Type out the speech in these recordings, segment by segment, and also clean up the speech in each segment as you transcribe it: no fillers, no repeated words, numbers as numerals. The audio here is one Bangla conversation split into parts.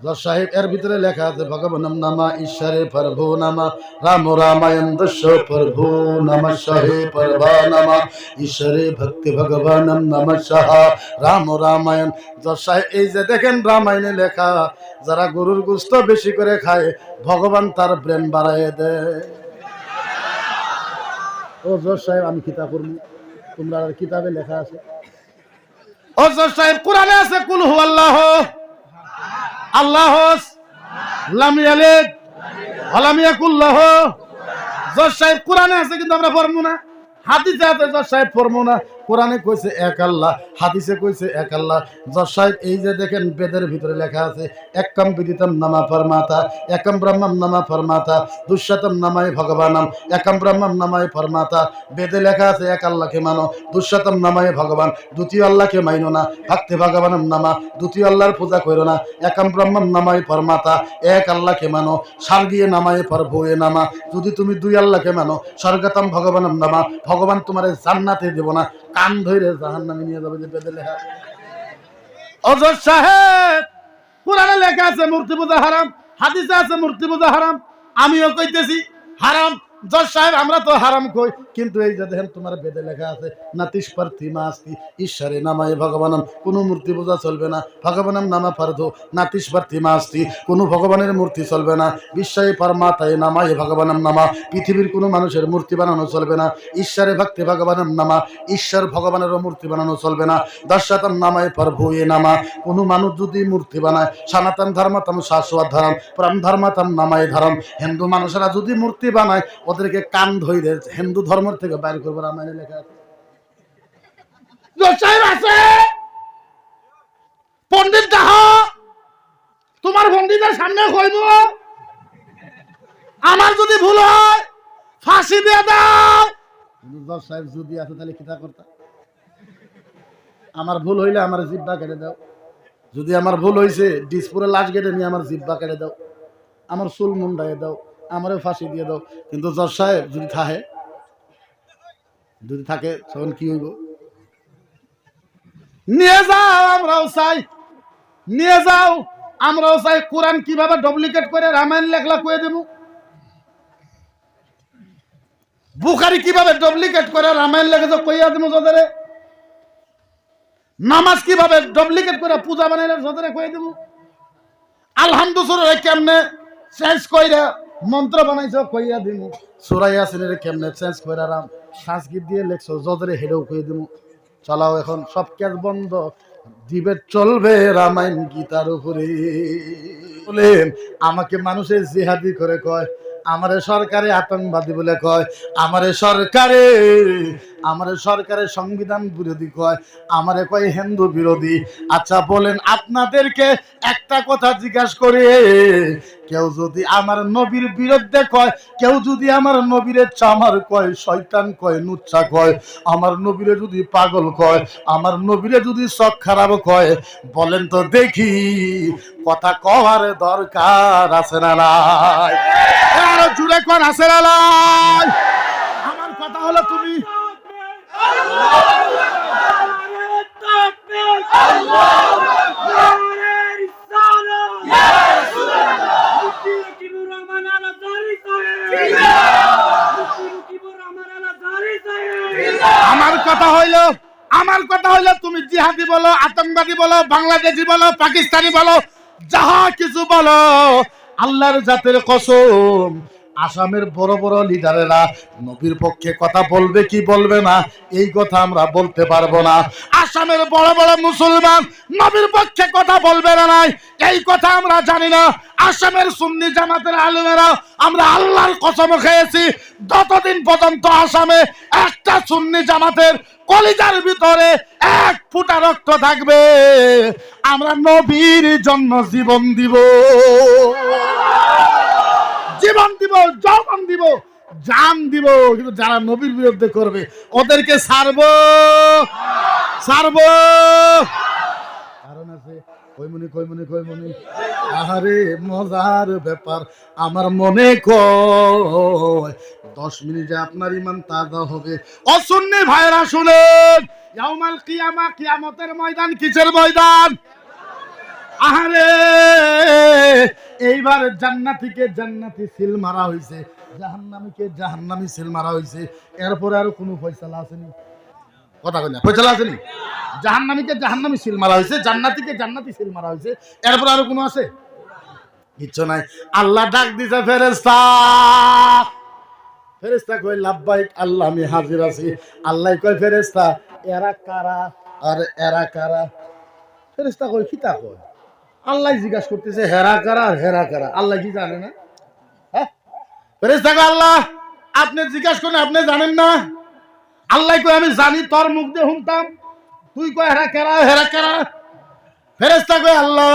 জজ সাহেব এর ভিতরে লেখা আছে ভগবানম নামা ঈশ্বরে প্রভু নামা রাম রামায়ণ দস্য প্রভু নমঃ সহে প্রভা নামা ঈশ্বরে ভক্তি ভগবানম নমঃ সাহা রাম রামায়ণ। জজ সাহেব এই যে দেখেন রামায়ণে লেখা, যারা গরুর গোশত বেশি করে খায় ভগবান তার ব্রেন বাড়ায় দেয়। ও জজ সাহেব আমি কিতাব পড়বো, তোমরা কিতাবে লেখা আছে। ও জজ সাহেব কোরআনে আছে কুল হু আল্লাহ আল্লাহ লাম ইয়ালিদ ওয়া লাম ইয়াকুল লাহু। জজ সাহেব কোরআনে আছে কিন্তু আমরা পড়বো না, হাদিসে আছে জজ সাহেব পড়বো না। কোরআনে কইছে এক আল্লাহ, হাদিসে কইছে এক আল্লাহ। জজ সাহেব এই যে দেখেন বেদের ভিতরে লেখা আছে একম বিদিতম নামা ফরমাতা একম ব্রহ্মম নামা ফরমাতা দুঃশতম নামায় ভগবানম একম ব্রহ্মম নামায় ফরমাতা। বেদে লেখা আছে এক আল্লাহকে মানো, দুঃশতম নামায় ভগবান, দ্বিতীয় আল্লাহকে মাইনো না, ভক্তি ভগবানম নামা, দ্বিতীয় আল্লাহর পূজা করো না, একম ব্রহ্মম নামায় ফরমাতা, এক আল্লাহকে মানো, স্বর্গীয় নামায় প্রভুয়ে নামা। যদি তুমি দুই আল্লাহকে মানো, স্বর্গতম ভগবানম নামা, ভগবান তোমারে জান্নাতে দেব না, কান ধরে জাহান্নামে নিয়ে যাবে। যে বেদে লেখা। ও জজ সাহেব কোরআনে লেখা আছে মূর্তি পূজা হারাম, হাদিসে আছে মূর্তি পূজা হারাম, আমিও কইতেছি হারাম। জজ সাহেব আমরা তো হারাম কই, কিন্তু এই যে দেখেন তোমার বেদে লেখা আছে নাতিশ প্রতিমা আস্তি ঈশ্বরে নামায় ভগবানম, কোনো মূর্তি পূজা চলবে না, ভগবানম নামা ফরধ নাতিশ প্রতিমা আস্তি, কোনো ভগবানের মূর্তি চলবে না, বিশ্বায় পরমাতায় নামায় ভগবানম নামা, পৃথিবীর কোনো মানুষের মূর্তি বানানো চলবে না, ঈশ্বরে ভক্তি ভগবানম নামা, ঈশ্বর ভগবানেরও মূর্তি বানানো চলবে না, দশাতম নামায় প্রভুয়ে নামা। কোনো মানুষ যদি মূর্তি বানায়, সনাতন ধর্মতম শাশ্বত ধর্ম প্রাণ ধর্মতম নামায় ধর্ম, হিন্দু মানুষেরা যদি মূর্তি বানায় ওদেরকে কান ধরে হিন্দু ধর্ম থেকে বাইর করবো, রামায়ণে লেখা আছে। পণ্ডিত দাহ তোমার পণ্ডিতের সামনে কইব আমার যদি ভুল হয় ফাঁসি দিয়ে দাও। জজ সাহেব যদি আছে তাহলে কিতা করতা? আমার ভুল হইলে আমার জিব্বা কেটে দাও, যদি আমার ভুল হয়েছে ডিসপুরে লাশ কেটে নিয়ে আমার জিব্বা কেটে দাও, আমার চুল মুন্ডাই দাও, আমারও ফাঁসি দিয়ে দাও। কিন্তু জজ সাহেব যদি থাকে তখন কি হইব? নিয়ে যাও, আমরাও চাই, নিয়ে যাও, আমরাও চাই। কোরআন কিভাবে ডুপ্লিকেট করে রামায়ণ লেখলা কয়ে দেব, বুখারী কিভাবে ডুপ্লিকেট করে রামায়ণ লেখে কইয়া দেব জোরে, নামাজ কিভাবে ডুপ্লিকেট করে পূজা বানাইলে জোরে কয়ে দেব, আলহামদুলিল্লাহ কেমনে চেঞ্জ কইরা মন্ত্র বানাইছো কইয়া দিব, সূরা ইয়াসিনের কেমনে চেঞ্জ কইরা রাম সংস্কৃত দিয়ে লেখছো জোরে হেডেও কইয়া দিব। চালাও এখন সব কাজ বন্ধ, ডিবেট চলবে রামায়ণ গীতার উপরে। বলেন আমাকে মানুষের জিহাদি করে কয়, আমারে সরকারে আতঙ্কবাদী বলে কয়, আমারে সরকারে সংবিধান বিরোধী কয়, আমারে কয় হিন্দু বিরোধী। আচ্ছা বলেন আপনাদেরকে একটা কথা জিজ্ঞাসা করে, কেউ যদি আমার নবীর বিরুদ্ধে কয়, কেউ যদি আমার নবীরে চামার কয়, শয়তান কয়, নুচ্ছা কয়, আমার নবীরে যদি পাগল কয়, আমার নবীরে যদি চোখ খারাপ কয়, বলেন তো দেখি কথা কওয়ার দরকার আছে না নাই? আরো জুড়ে কোন আছে না নাই? আমার কথা হলো তুমি আমার কথা হইলো তুমি জিহাদি বলো, আতঙ্কবাদী বলো, বাংলাদেশি বলো, পাকিস্তানি বলো, যাহা কিছু বলো, আল্লাহর জাতের কসম আসামের বড় বড় লিডারেরা নবীর পক্ষে কথা বলবে কি বলবে না এই কথা আমরা বলতে পারবো না। আসামের বড় বড় মুসলমান নবীর পক্ষে কথা বলবে না নাই এই কথা আমরা জানি না। আসামের সুন্নি জামাতের আলেমেরা আমরা আল্লাহর কসম খেয়েছি যতদিন পর্যন্ত আসামে একটা সুন্নি জামাতের কলিজার ভিতরে এক ফোঁটা রক্ত থাকবে আমরা নবীর জন্য জীবন দিব, জীবন দিব, যৌবন দিব, জান দিব। কিন্তু যারা নবীর বিরুদ্ধে করবে ওদেরকে ছাড়বো। কারণ আছে কইমনি আহারে মজার ব্যাপার আমার মনে কয় 10 মিনিটে আপনার ইমান তাজা হবে। ও সুন্নি ভাইরা শুনেন, ইয়াউমাল কিয়ামা কিয়ামতের ময়দান কিসের ময়দান? আহারে এইবার জান্নাতীকে জান্নাতি সিল মারা হয়েছে, জাহান্নামীকে জাহান্নামী সিল মারা হয়েছে। এরপরে আর কোনো ফয়সালা আসেনি? কথা কই না, ফয়সালা আসেনি? জাহান্নামীকে জাহান্নামী সিল মারা হয়েছে, জান্নাতীকে জান্নাতি সিল মারা হয়েছে, এরপর আর কোনো আছে? কিচ্ছু নাই। আল্লাহ ডাক দিছে ফেরেশতা, ফেরেশতা কই লাব্বাইক আল্লাহ আমি হাজির আছি। আল্লাহ কয় ফেরেশতা এরা কারা আর এরা কারা? ফেরেশতা কই কিতা কয়? আল্লাহ জিজ্ঞাসা করতেছে হেরা কারা আর হেরা কারা, আল্লাহ কি জানে না? হ্যাঁ, ফেরেশতা কয় আল্লাহ আপনি জিজ্ঞাসা করেন, আপনি জানেন না? আল্লাহ কয় আমি জানি, তোর মুখ দিয়ে শুনতাম, তুই কয় হেরা কারা হেরা কারা? ফেরেশতা কয় আল্লাহ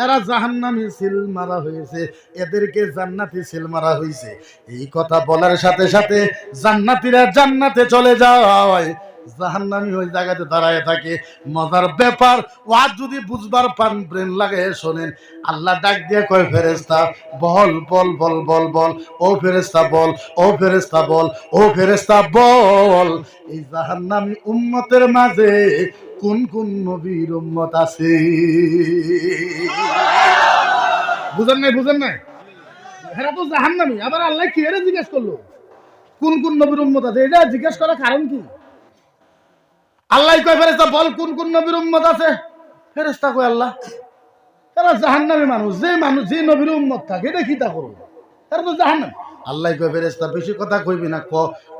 এরা জাহান্নামী সিল মারা হয়েছে, এদেরকে জান্নাতি সিল মারা হয়েছে। এই কথা বলার সাথে সাথে জান্নাতীরা জান্নাতে চলে যায়, জাহান্নামী ওই জায়গাতে দাঁড়ায় থাকে। মজার ব্যাপার, ওয়াজ যদি বুঝবার পান ব্রেন লাগায় শোনেন। আল্লাহ ডাক দিয়ে কয় ফেরেশতা বল বল বল বল বল, ও ফেরেশতা বল, ও ফেরেশতা বল, ও ফেরেশতা বল, এই জাহান্নামী উম্মতের মাঝে কোন কোন নবীর উম্মত আছে? বুঝেন নাই? বুঝেন নাই? এরা তো জাহান্নামী, আবার আল্লাহ কি এর জিজ্ঞেস করলো কোন কোন নবীর উম্মত আছে? এটা জিজ্ঞেস করার কারণ কি? আল্লাহ কয় ফেরেশতা বল কোন কোন নবীর উম্মত আছে। ফেরেশতা কয় আল্লাহ তারা জাহান্নামী মানুষ, যে নবীর উম্মত থাকে এটা কি তা করবে, তারা তো জাহান্নামী। আল্লাহ কয় ফেরেশতা বেশি কথা কইবি না,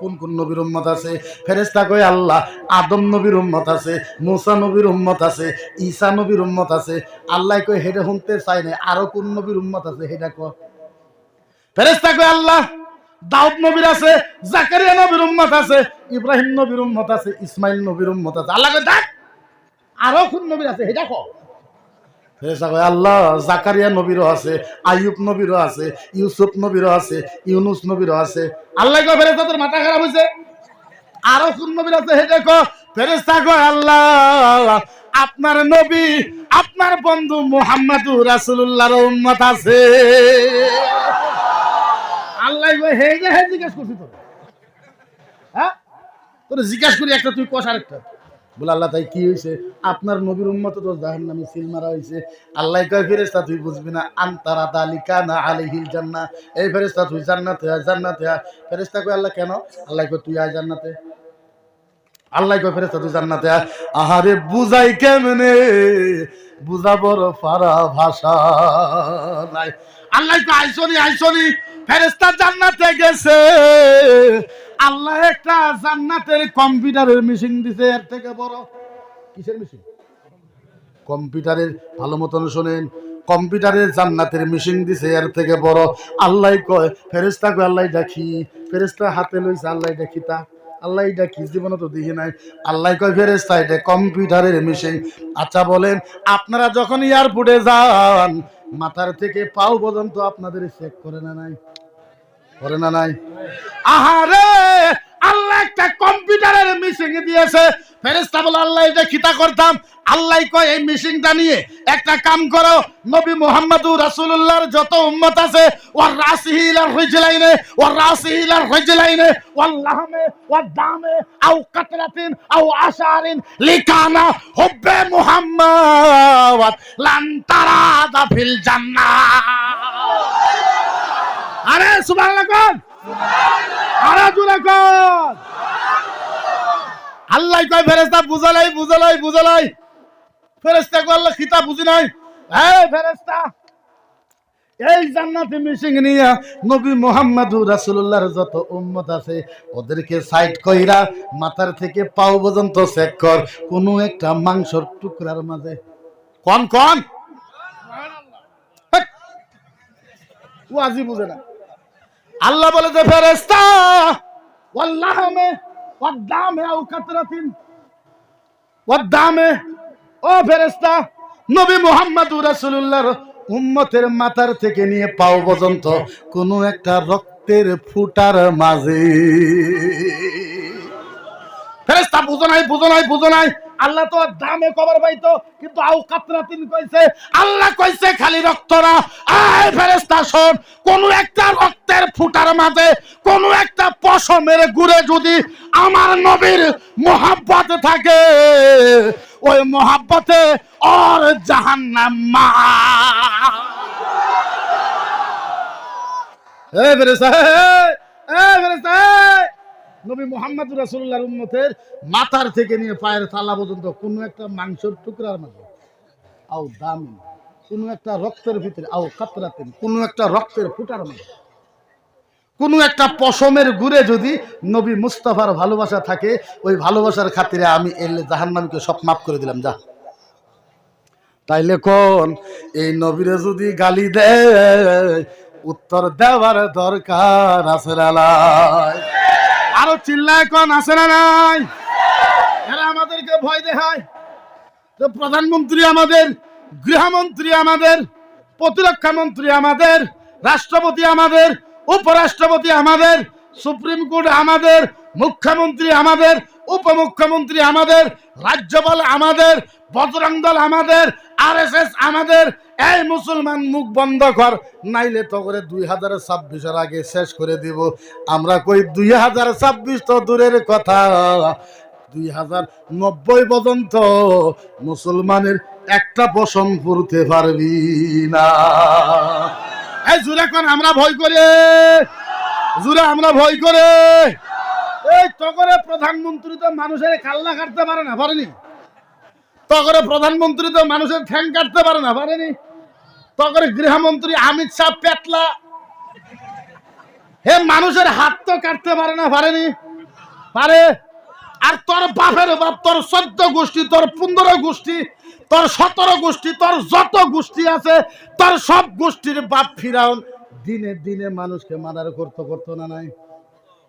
কোন কোন নবীর উম্মত আছে? ফেরেশতা কয় আল্লাহ আদম নবীর উম্মত আছে, মুসা নবীর উম্মত আছে, ঈসা নবীর উম্মত আছে। আল্লাহ কয় হেডে শুনতে চাই না, আরো কোন নবীর উম্মত আছে হেডা কয়। ফেরেশতা কয় আল্লাহ দাউদ নবীর আছে, জাকারিয়া নবীর উম্মত আছে, ইব্রাহিম নবীর উম্মত আছে, ইসমাইল নবীর উম্মত আছে। আল্লাহ কয় দেখ আরো কোন নবীর আছে হেডা কয়। ফেরেশতা কয় আল্লাহ জাকারিয়া নবীরও আছে, আইয়ুব নবীরও আছে, ইউসুফ নবীরও আছে, ইউনুস নবীরও আছে। আল্লাহ কয় ফেরেশতা তোর মাথা খারাপ হইছে, আরো কোন নবীর আছে হেডা কয়। ফেরেশতা কয় আল্লাহ আপনার নবী আপনার বন্ধু মুহাম্মদুর রাসূলুল্লাহর উম্মত আছে। আল্লাহ হে জিজ্ঞেস করছি তোর, হ্যাঁ তোর জিজ্ঞেস করি একটা তুই কষ আরেকটা। বলে আল্লাহ তাই কি হয়েছে? আপনার নবীর উম্মত তো জাহান্নামী সিল মারা হয়েছে। আল্লাহ কয় ফেরেশতা তুই বুঝবি না, আনতারা দালিকা না আলাইহিল জান্নাহ, এই ফেরেশতা তুই জান্নাতে আয়, জান্নাতে আয়। ফেরেশতা কয় আল্লাহ কেন? আল্লাহ কয় তুই আয় জান্নাতে। আল্লাহ কয় ফেরেশতা তুই জান্নাতে আয়। আহারে বুঝাই কেমনে, বুঝাবর পারা ভাষা নাই। আল্লাহ কয় আইসনি আইসনি, ফেরেশতা জান্নাতে গেছে। আল্লাহ একটা জান্নাতের কম্পিউটারের মেশিন দিছে, এর থেকে বড়। কিসের মেশিন? কম্পিউটারের। ভালো মতন শোনেন, কম্পিউটারের জান্নাতের মেশিন দিছে এর থেকে বড়। আল্লাহ কয় ফেরেশতা কয় আল্লাহ দেখি, ফেরেশতা হাতে লইছে আল্লাহ দেখি তা। আল্লাহ এটা কি জীবনে তো দেখি নাই। আল্লাহ কয় ফেরেশতা এটা কম্পিউটারের মেশিন। আচ্ছা বলেন আপনারা যখন এয়ারপোর্টে যান মাথার থেকে পাও পর্যন্ত আপনাদের চেক করে না নাই? করে না নাই? আহারে আল্লাহ একটা কম্পিউটারের মেশিন দিয়েছে। ফেরেশতা বলে আল্লাহ এটা কিতা করতাম? আল্লাহ কয় এই মেশিনটা নিয়ে একটা কাম করো, নবী মুহাম্মদুর রাসূলুল্লাহর যত উম্মত আছে ওয়ার রাসিহিলার রিজলাইনে ওয়ার রাসিহিলার রিজলাইনে ওয়াল লাহমে ওয়াদ দামে আও কাতরাতিন আও আশারিন লিকানা হুব্বে মুহাম্মদ লান তারাদা ফিল জান্নাহ। আরে সুবহানাল্লাহ কোন, আরে জোরে কোন। আল্লাহ কয় ফেরেশতা বুঝালাই বুঝালাই বুঝালাই। ফেরেশতা কয় আল্লাহ কিতাব বুঝি নাই। এই ফেরেশতা এই জান্নাতি মিশিং নিয়া নবী মুহাম্মদুর রাসূলুল্লাহর যত উম্মত আছে ওদেরকে সাইড কইরা মাথার থেকে পাও পর্যন্ত চেক কর, কোনো একটা মাংসর টুকরার মাঝে কোন কোন ওয়াজি বুঝে না। আল্লাহ বলে যে ফেরেশতা ওয়াল্লাহমে ওয়াদামে আও কাতরাতিন ওয়াদামে, ও ফেরেশতা নবী মুহাম্মদুর রাসূলুল্লাহর উম্মতের মাথার থেকে নিয়ে পাও পর্যন্ত কোন একটা রক্তের ফুটার মাঝে। ফেরেশতা বুঝো নাই বুঝো নাই বুঝো নাই। আল্লাহ তো দামে কবর পাইতো, কিন্তু আও কাতরাতিন কইছে। আল্লাহ কইছে খালি রক্ত না। এই ফেরেশতা শোন, কোন একটা রক্তের ফুটার মাঝে কোন একটা পশমের গুড়ে যদি আমার নবীর মোহাব্বত থাকে, ওই মোহাব্বতে ওর জাহান্নাম মা। এ ফেরেশতা, ফেরেশতা, নবী মুহাম্মদ রাসূলুল্লাহর উম্মতের মাথার থেকে নিয়ে পায়ের তালা পর্যন্ত কোনো একটা মাংসের টুকরার মধ্যে আও দাম, কোনো একটা রক্তের ভিতরে আও কাতরাতেন, কোনো একটা রক্তের ফুটার মধ্যে, কোনো একটা পশমের গুড়ে যদি নবী মুস্তাফার ভালোবাসা থাকে, ওই ভালোবাসার খাতিরে আমি এলে জাহান্নামীকে সব মাফ করে দিলাম যা। তাইলে কোন এই নবীরে যদি গালি দেয় উত্তর দেওয়ার দরকার আছে না নাই? আরো চিল্লায় কোন আছে না নাই? এরা আমাদেরকে ভয় দেখায়। তো প্রধানমন্ত্রী আমাদের, গৃহমন্ত্রী আমাদের, প্রতিরক্ষা মন্ত্রী আমাদের, রাষ্ট্রপতি আমাদের, উপরাষ্ট্রপতি আমাদের, সুপ্রিম কোর্ট আমাদের, মুখ্যমন্ত্রী আমাদের, উপমুখ্যমন্ত্রী আমাদের, রাজ্যপাল আমাদের, বজরং দল আমাদের, আরএসএস আমাদের। এই মুসলমান মুখ বন্ধ কর, নাইলে তো করে 2026 আগে শেষ করে দিব। আমরা কই 2026 তো দূরের কথা, 2090 পর্যন্ত মুসলমানের একটা পশম পুরতে পারবি না। এই জুড়ে কোন আমরা ভয় করে, জুড়ে আমরা ভয় করে। এই তগরে প্রধানমন্ত্রী তো মানুষের কাল্লা কাটতে পারে না, পারেনি? তগরে প্রধানমন্ত্রী তো মানুষের ঠ্যাং কাটতে পারে না, পারেনি? তগরে গৃহমন্ত্রী অমিত শাহ পেটলা, হে মানুষের হাত তো কাটতে পারে না, পারেনি? পারে। আর তোর বাপের বাপ, তোর 14 গোষ্ঠী, তোর 15 গোষ্ঠী, তোর 17 গোষ্ঠী, তোর যত গোষ্ঠী আছে, তোর সব গোষ্ঠীর বাপ ফিরাউন দিনে দিনে মানুষকে মার্ডার করতো না নাই?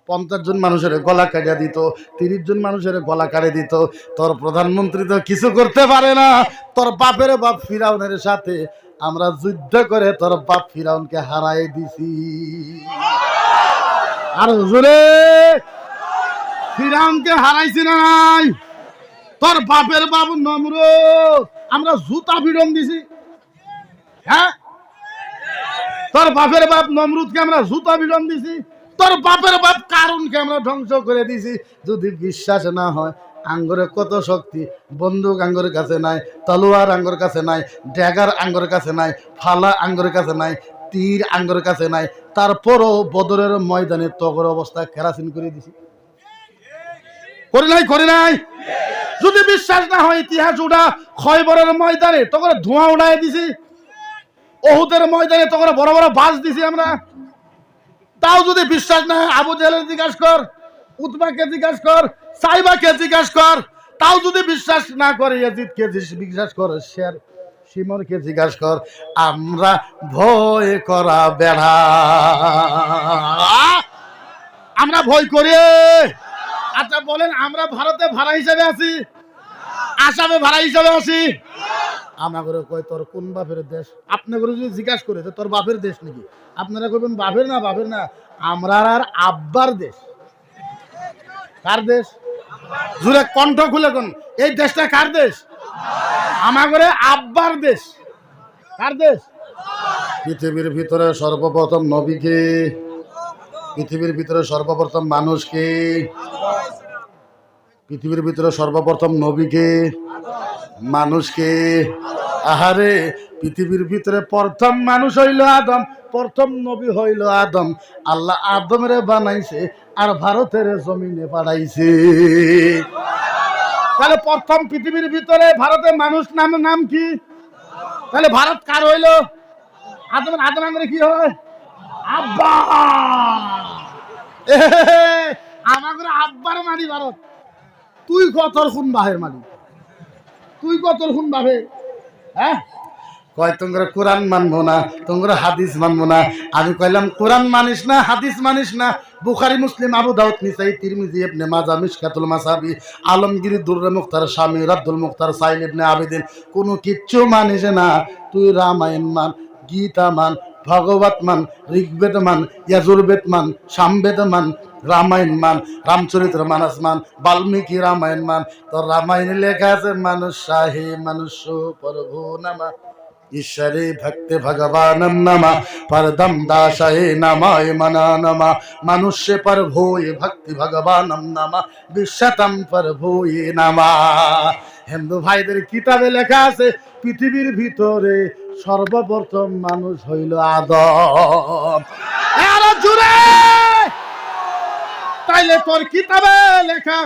50 জন মানুষের গলা কাটিয়ে দিত, 30 জন মানুষের গলা কাটে দিত। তোর প্রধানমন্ত্রী তো কিছু করতে পারে না। তোর বাপের বাপ ফিরাউনের সাথে আমরা যুদ্ধ করে তোর বাপ ফিরাউনকে হারাই দিছি। আর হুজুরে ফিরাউনকে হারাইছি না নাই? তোর বাপের বাবু নমরুদ আমরা জুতা ভিড়ন দিছি। হ্যাঁ, তোর বাপের বাপ নমরুদকে আমরা জুতা ভিড়ন দিছি। তোর বাপের বাপ কারুনকে আমরা ধ্বংস করে দিছি। যদি বিশ্বাস না হয়, আঙ্গরে কত শক্তি, বন্দুক আঙ্গরের কাছে নাই, তলোয়ার আঙ্গরের কাছে নাই, ড্যাগার আঙ্গরের কাছে নাই, ফালা আঙ্গরের কাছে নাই, তীর আঙ্গরের কাছে নাই, তারপরও বদরের ময়দানে তগর অবস্থা কেরাসিন করে দিছি। করি নাই, করি নাই? যদি বিশ্বাস না হয় ইতিহাস উঠা, খয়বরের ময়দানে তখন ধোঁয়া উড়াই দিছি, ওহুদের ময়দানে তখন বড় বড় বাস দিছি আমরা। তাও যদি বিশ্বাস না হয় আবু জেহেলের জিজ্ঞাসা কর, উতবাকে জিজ্ঞাসা কর, সাইবাকে জিজ্ঞাসা কর। তাও যদি বিশ্বাস না করে ইয়াজিদকে জিজ্ঞাসা কর, শের সিমরকে জিজ্ঞাসা কর। আমরা ভয় করা বেড়া, আমরা ভয় করি। আচ্ছা বলেন, আমরা ভারতে ভাড়া হিসাবে আছি, আসামে ভাড়া হিসাবে আছি। আমাদের কয় তোর কোন বাপের দেশ? আপনাকে যদি জিজ্ঞাসা করে তোর বাপের দেশ নাকি, আপনারা কইবেন বাপের না, বাপের না, আমরা আর আব্বার দেশ। কার দেশ? জুড়ে কণ্ঠ খুলে কোন, এই দেশটা কার দেশ? আমাদের আব্বার দেশ। কার দেশ? পৃথিবীর ভিতরে সর্বপ্রথম নবীকে, পৃথিবীর ভিতরে সর্বপ্রথম মানুষকে, পৃথিবীর ভিতরে সর্বপ্রথম নবীকে, মানুষকে। আহারে, পৃথিবীর ভিতরে প্রথম মানুষ হইল আদম, প্রথম নবী হইল আদম। আল্লাহ আদমের বানাইছে আর ভারতের জমিনে পাঠাইছে। তাহলে প্রথম পৃথিবীর ভিতরে ভারতের মানুষ নামের নাম কি? তাহলে ভারত কার হইল? আদম। আদম আঙ্গরে কি হয়? আব্বা। আমাদের আব্বার মানি ভারত। তুই কতর খুন বাহের মানি, তুই কতর খুন বাহে? হ্যাঁ, কয় তোমরা কোরআন মানবো না, তোমরা হাদিস মানবো না। আমি কইলাম কোরআন মানিস না, হাদিস মানিস না, বুখারী মুসলিম আবু দাউদ নিসাই তিরমিজি ইবনে মাজাহ মিশকাতুল মাসাবি আলমগীর দুররে মুখতার শামী রাদ্দুল মুখতার সাইল ইবনে আবিদিন কোনো কিচ্ছু মানিস না। তুই রামায়ণ মান, গীতা মান, ভাগবত মান, ঋগ্বেদ মান, ইয়াজুর্বেদ মান, সামবেদ মান, রামায়ণ মান, রামচরিত্র মানস মান, বাল্মীকি রামায়ণ মান। তো রামায়ণে লেখা আছে মানুষ শাহে মনুষ্য প্রভু নামা, ঈশ্বরে ভক্তে ভগবানম নামা, পরদম দাসায়ে নামায় মনা নামা, মনুষ্য প্রভুয়ে ভক্তি ভগবানম নামা, বিশ্বতম প্রভুয়ে নামা। হিন্দু ভাইদের কিতাবে লেখা আছে পৃথিবীর ভিতরে সর্বপ্রথম মানুষ হইল আদম। জুড়ে। তাইলে তোর কিতাবে লেখা,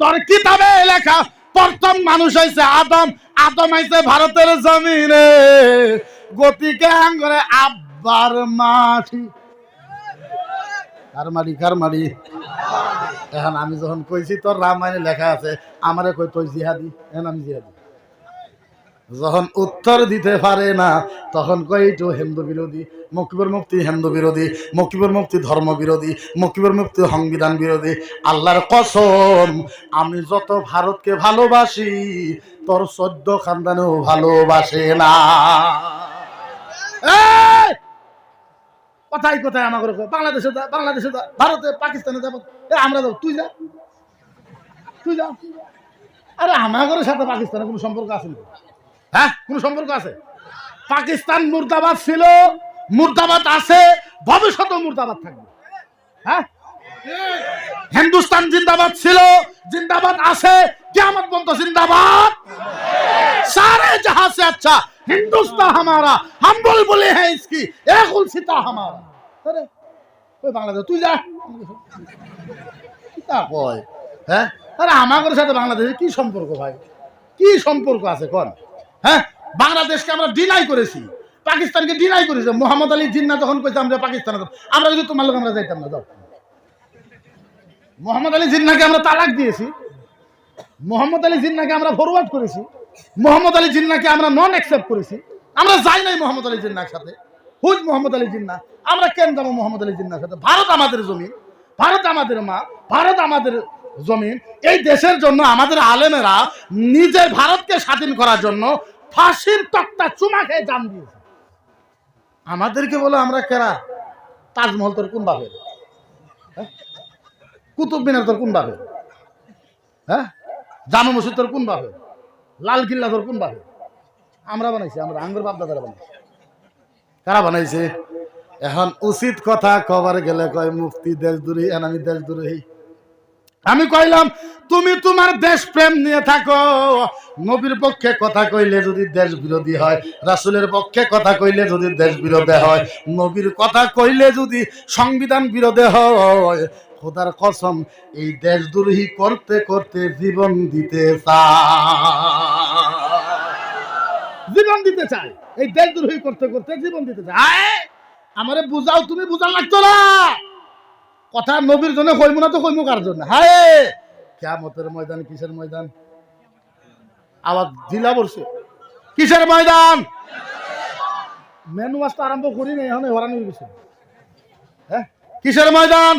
তোর কিতাবে লেখা প্রথম মানুষ হয়েছে আদম। আদম হয়েছে ভারতের জমিনে, গতিকে আঙ্গরে আব্বার মাটি। কার মাটি? কার মাটি? এখন আমি যখন কইছি তোর রামায়ণে লেখা আছে, আমারে কই তুই জিহাদি, এখন আমি জিহাদি। যখন উত্তর দিতে পারে না তখন কই তো হিন্দু বিরোধী, মকিবুর মুফতি হিন্দু বিরোধী, মকিবুর মুফতি ধর্ম বিরোধী, মকিবুর মুফতি সংবিধান বিরোধী। আল্লাহর কসম, আমি যত ভারতকে ভালোবাসি তোর 14 খানদানেও ভালোবাসে না। কথাই কথাই আমাকে বাংলাদেশে যা, বাংলাদেশে যা, ভারতে পাকিস্তানে যাবো, আমরা যাবো, তুই যা, তুই যা। আরে আমাদের সাথে পাকিস্তানের কোনো সম্পর্ক আছে না? হ্যাঁ, কোন সম্পর্ক আছে? পাকিস্তান মুর্দাবাদ ছিল, মুর্দাবাদ আছে, ভবিষ্যতেও মুর্দাবাদ থাকবে। হ্যাঁ, হিন্দুস্তান জিন্দাবাদ ছিল, জিন্দাবাদ আছে, কিয়ামত পর্যন্ত জিন্দাবাদ। सारे जहां से अच्छा हिंदुस्तान हमारा, हम बोले हैं इसकी एक उलसिता हमारा। अरे कोई बांग्लादेश তুই যা, তা কয় হ্যাঁ। আরে আমাদের সাথে বাংলাদেশের কি সম্পর্ক ভাই? কি সম্পর্ক আছে কোন? হ্যাঁ, বাংলাদেশকে আমরা ডিনাই করেছি, পাকিস্তানকে ডিনাই করেছি। মোহাম্মদ আলী জিন্না যখন কইছে আমরা পাকিস্তানে যাব, আমরা যদি তোমার লোক আমরা যাইতাম না। যাও, মোহাম্মদ আলী জিন্নাকে আমরা তালাক দিয়েছি, মোহাম্মদ আলী জিন্নাকে আমরা ফরওয়ার্ড করেছি, মোহাম্মদ আলী জিন্নাকে আমরা নন অ্যাকসেপ্ট করেছি। আমরা যাই নাই মোহাম্মদ আলী জিন্নার সাথে। হুজ মোহাম্মদ আলী জিন্না, আমরা কেন যাবো মোহাম্মদ আলী জিন্নার সাথে? ভারত আমাদের জমিন, ভারত আমাদের মা, ভারত আমাদের জমিন। এই দেশের জন্য আমাদের আলেমেরা নিজের ভারতকে স্বাধীন করার জন্য ফাঁসির তক্তা চুমা খেয়ে জান দিয়েছে। আমাদেরকে বলে আমরা কেরা? তাজমহল তোর কোন বাপের? কুতুব মিনার তোর কোন বাপের? হ্যাঁ, জামা মসজিদ তোর কোন বাপের? লাল কিল্লা তোর কোন বাপের? আমরা বানাইছি, আমরা আঙ্গুর বাপ দাদারা বানাইছি। কারা বানাইছে? এখন উচিত কথা কবার গেলে কয় মুফতি দেশদ্রোহী, আমি দেশদ্রোহী। আমি কইলাম তুমি তোমার দেশ প্রেম নিয়ে থাকো, নবীর পক্ষে কথা কইলে যদি দেশ বিরোধী হয়, রাসূলের পক্ষে কথা কইলে যদি দেশ বিরোধী হয়, নবীর কথা কইলে যদি সংবিধান বিরোধী হয়, খোদার কসম এই দেশদ্রোহী করতে করতে জীবন দিতে চায়, জীবন দিতে চায়। এই দেশদ্রোহী করতে করতে জীবন দিতে চায়। আমারে বুঝাও, তুমি বুঝার লাগতো না কথা। নবীর জন্য কইমু না তো কইমু কার জন্য? হায়, কিয়ামতের ময়দান কিসের ময়দান? আওয়াজ জিলা বলছে কিসের ময়দান? মেনু আসতে আরম্ভ করি না, এখন হরানি হয়ে গেছে। হ্যাঁ, কিসের ময়দান?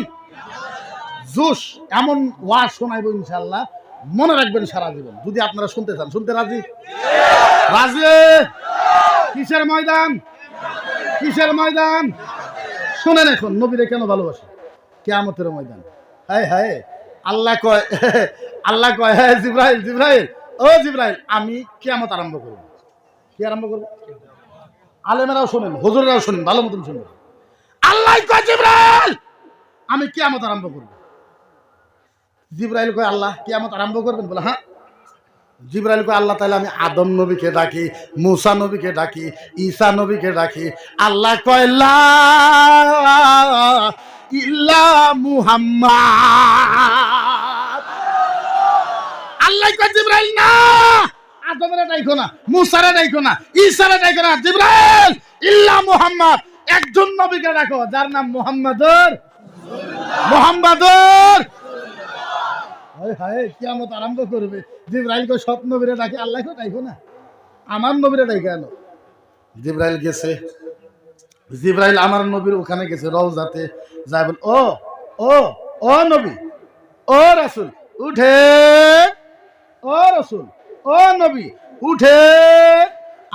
জোশ এমন ওয়াজ শোনাইব ইনশাআল্লাহ, মনে রাখবেন সারা জীবন। যদি আপনারা শুনতে চান, শুনতে রাজি? রাজি? কিসের ময়দান? কিসের ময়দান? শুনেন এখন, নবীরে কেন ভালোবাসে? কিয়ামতের ময়দান। হায় হায়, আল্লাহ কয়, আল্লাহ কয়, হ্যাঁ জিব্রাইল, জিব্রাইল, ও জিব্রাইল, আমি কিয়ামত আরম্ভ করব। কি আরম্ভ করব? আলেমেরাও শোনেন, হুজুরেরাও শোনেন, ভালো মতন শুনেন। আল্লাহ কয় জিব্রাইল আমি কিয়ামত আরম্ভ করব। জিব্রাইল কয় আল্লাহ কিয়ামত আরম্ভ করবেন? বলে হ্যাঁ। জিব্রাইল কয় আল্লাহ তাআলা আমি আদম নবীকে ডাকি, মূসা নবীকে ডাকি, ঈসা নবীকে ডাকি। আল্লাহ কয় লা ইল্লা মুহাম্মদ। আল্লাহ কয় জিব্রাইল না, আদমের ডাইকো না, মূসারে ডাইকো না, ঈসারে ডাইকো না, জিব্রাইল ইল্লা মুহাম্মদ, একজন নবীকে ডাকো যার নাম মুহাম্মাদুর মুহাম্মাদুর। হায় হায়, কিয়ামত আরম্ভ করবে। জিব্রাইল কয় সব নবীরে ডাকে, আল্লাহ কয় ডাইকো না, আমার নবীরে ডাইকে আনো। জিব্রাইল গেছে, জিব্রাইল আমার নবীর ওখানে গেছে রওজাতে, যাই বল ও ও ও নবী, ও রাসূল উঠে, ও রাসূল, ও নবী উঠে।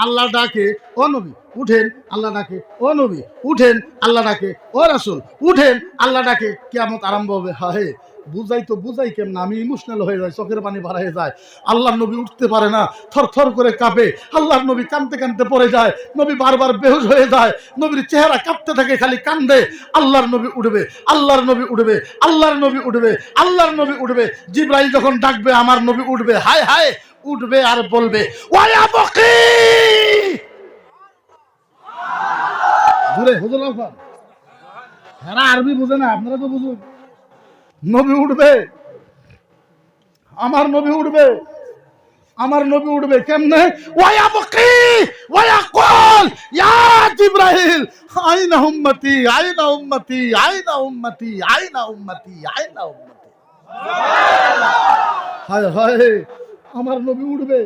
আল্লাহ ডাকে, ও নবী উঠেন, আল্লাহ ডাকে, ও নবী উঠেন, আল্লাহ ডাকে, ও রাসূল উঠেন, আল্লাহ ডাকে। কিয়ামত আরম্ভ হবে। হায়, বুঝাই তো বুঝাই কেমন, আমি ইমোশনাল হয়ে যায়, চোখের পানি বাড়ায় যায়। আল্লাহর নবী উঠতে পারে না, থর থর করে কাঁপে। আল্লাহর নবী কাঁদতে কাঁদতে পড়ে যায়, নবী বারবার বেহুশ হয়ে যায়, নবীর চেহারা কাঁপতে থাকে, খালি কান্দে। আল্লাহর নবী উঠবে, আল্লাহর নবী উঠবে, আল্লাহর নবী উঠবে, আল্লাহর নবী উঠবে। জিব্রাইল যখন ডাকবে আমার নবী উঠবে। হায় হায়, উঠবে আর বলবে ওয়া বকি। দূরে হুজুর এরা আরবি বুঝে না, আপনারা তো বুঝুন। নবী উঠবে, আমার নবী উঠবে, আমার নবী উঠবে কেমনে? ওয়ায়াবকি ওয়ায়াকুল ইয়া জিবরাইল আইনা উম্মতি আইনা উম্মতি আইনা উম্মতি আইনা উম্মতি আইনা উম্মতি। হায় হায়, আমার নবী উঠবে,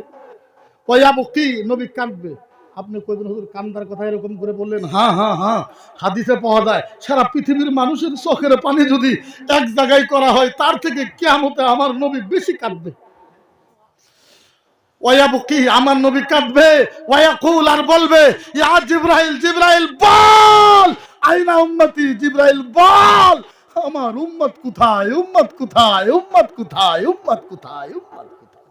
ওয়ায়াবকি, নবী কাঁদবে। আপনি কইবেন হুজুর কান্দার কথা এরকম করে বললেন? হ্যাঁ হ্যাঁ হ্যাঁ, হাদিসে পাওয়া যায় সারা পৃথিবীর মানুষের চোখের পানি যদি এক জায়গায় করা হয়, তার থেকে কিয়ামতে আমার নবী বেশি কাঁদবে। ওয়ায়াবকি, আমার নবী কাঁদবে, ওয়ায়াকুল, আর বলবে ইয়া জিবরাইল, জিবরাইল বল আইনা উম্মতি, জিবরাইল বল আমার উম্মত কোথায়, উম্মত কোথায়, উম্মত কোথায়, উম্মত কোথায়, উম্মত কোথায়।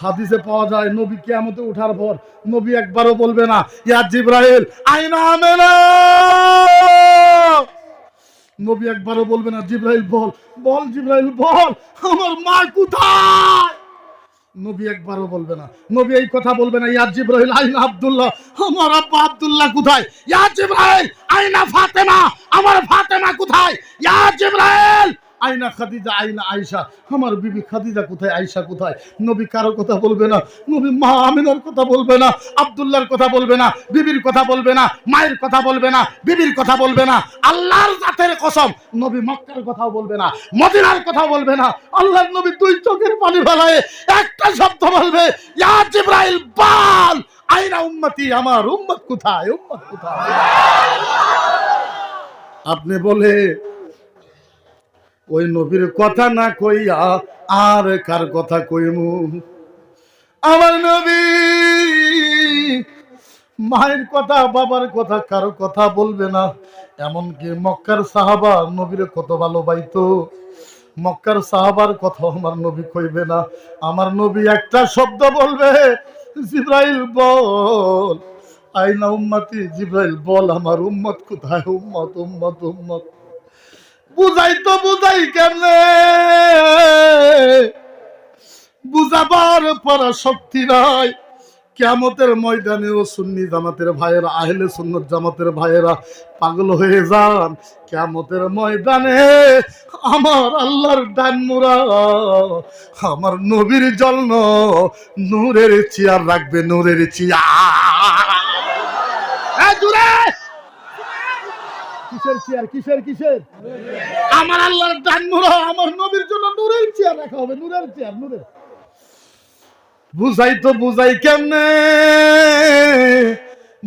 হাদিসে পাওয়া যায় নবী কিয়ামতে ওঠার পর নবী একবারও বলবে না ইয়া জিবরাইল আইনা আমেনা, নবী একবারও বলবে না জিবরাইল বল, বল জিবরাইল বল আমার মা কোথায়, নবী একবারও বলবে না। নবী এই কথা বলবে না ইয়া জিবরাইল আইনা আব্দুল্লাহ, আমার আব্বা আব্দুল্লাহ কোথায়, ইয়া জিবরাইল আইনা ফাতেমা, আমার ফাতেমা কোথায়, ইয়া জিবরাইল আইনা খাদিজা আইনা আয়েশা, আমার বিবি খাদিজা কোথায়, আয়েশা কোথায়। নবী কারো কথা বলবে না, নবী মা আমিনার কথা বলবে না, আব্দুল্লাহর কথা বলবে না, বিবির কথা বলবে না, মায়ের কথা বলবে না, বিবির কথা বলবে না। আল্লাহর জাতের কসম, নবী মক্কার কথাও বলবে না, মদিনার কথাও বলবে না। আল্লাহর নবী দুই চোখের পানি ফেলায় একটা শব্দ বলবে ইয়া জিবরাইল বল আইনা উম্মতি, আমার উম্মত কোথায়, উম্মত কোথায়। আপনি বলে ওই নবীর কথা না কইয়া আর কার কথা কইমু? আমার নবী মায়ের কথা, বাবার কথা, কারো কথা বলবে না। এমনকি মক্কার সাহাবা নবীর কত ভালোবাসতো, মক্কার সাহাবার কথা আমার নবী কইবে না। আমার নবী একটা শব্দ বলবে জিবরাইল বল আইনা উম্মতি, জিবরাইল বল আমার উম্মত কোথায়, উম্মত উম্মত উম্মত। বুঝাই তো বুঝাই কেমনে, বুঝাবার পর শক্তি নাই। কিয়ামতের ময়দানেও সুন্নি জামাতের ভাইয়েরা, আহলে সুন্নাত জামাতের ভাইয়েরা পাগল হয়ে যান। কিয়ামতের ময়দানে আমার আল্লাহর ডান মুরা আমার নবীর জন্য নূরের চেয়ার রাখবে, নূরের চেয়ার। কিসের চেয়ার, কিসের কিসের? আমার আল্লাহর ডান মুরা আমার নবীর জন্য নূরের চেয়ার রাখা হবে, নূরের চেয়ার, নূরের। বুঝাই তো বুঝাই কেমনে,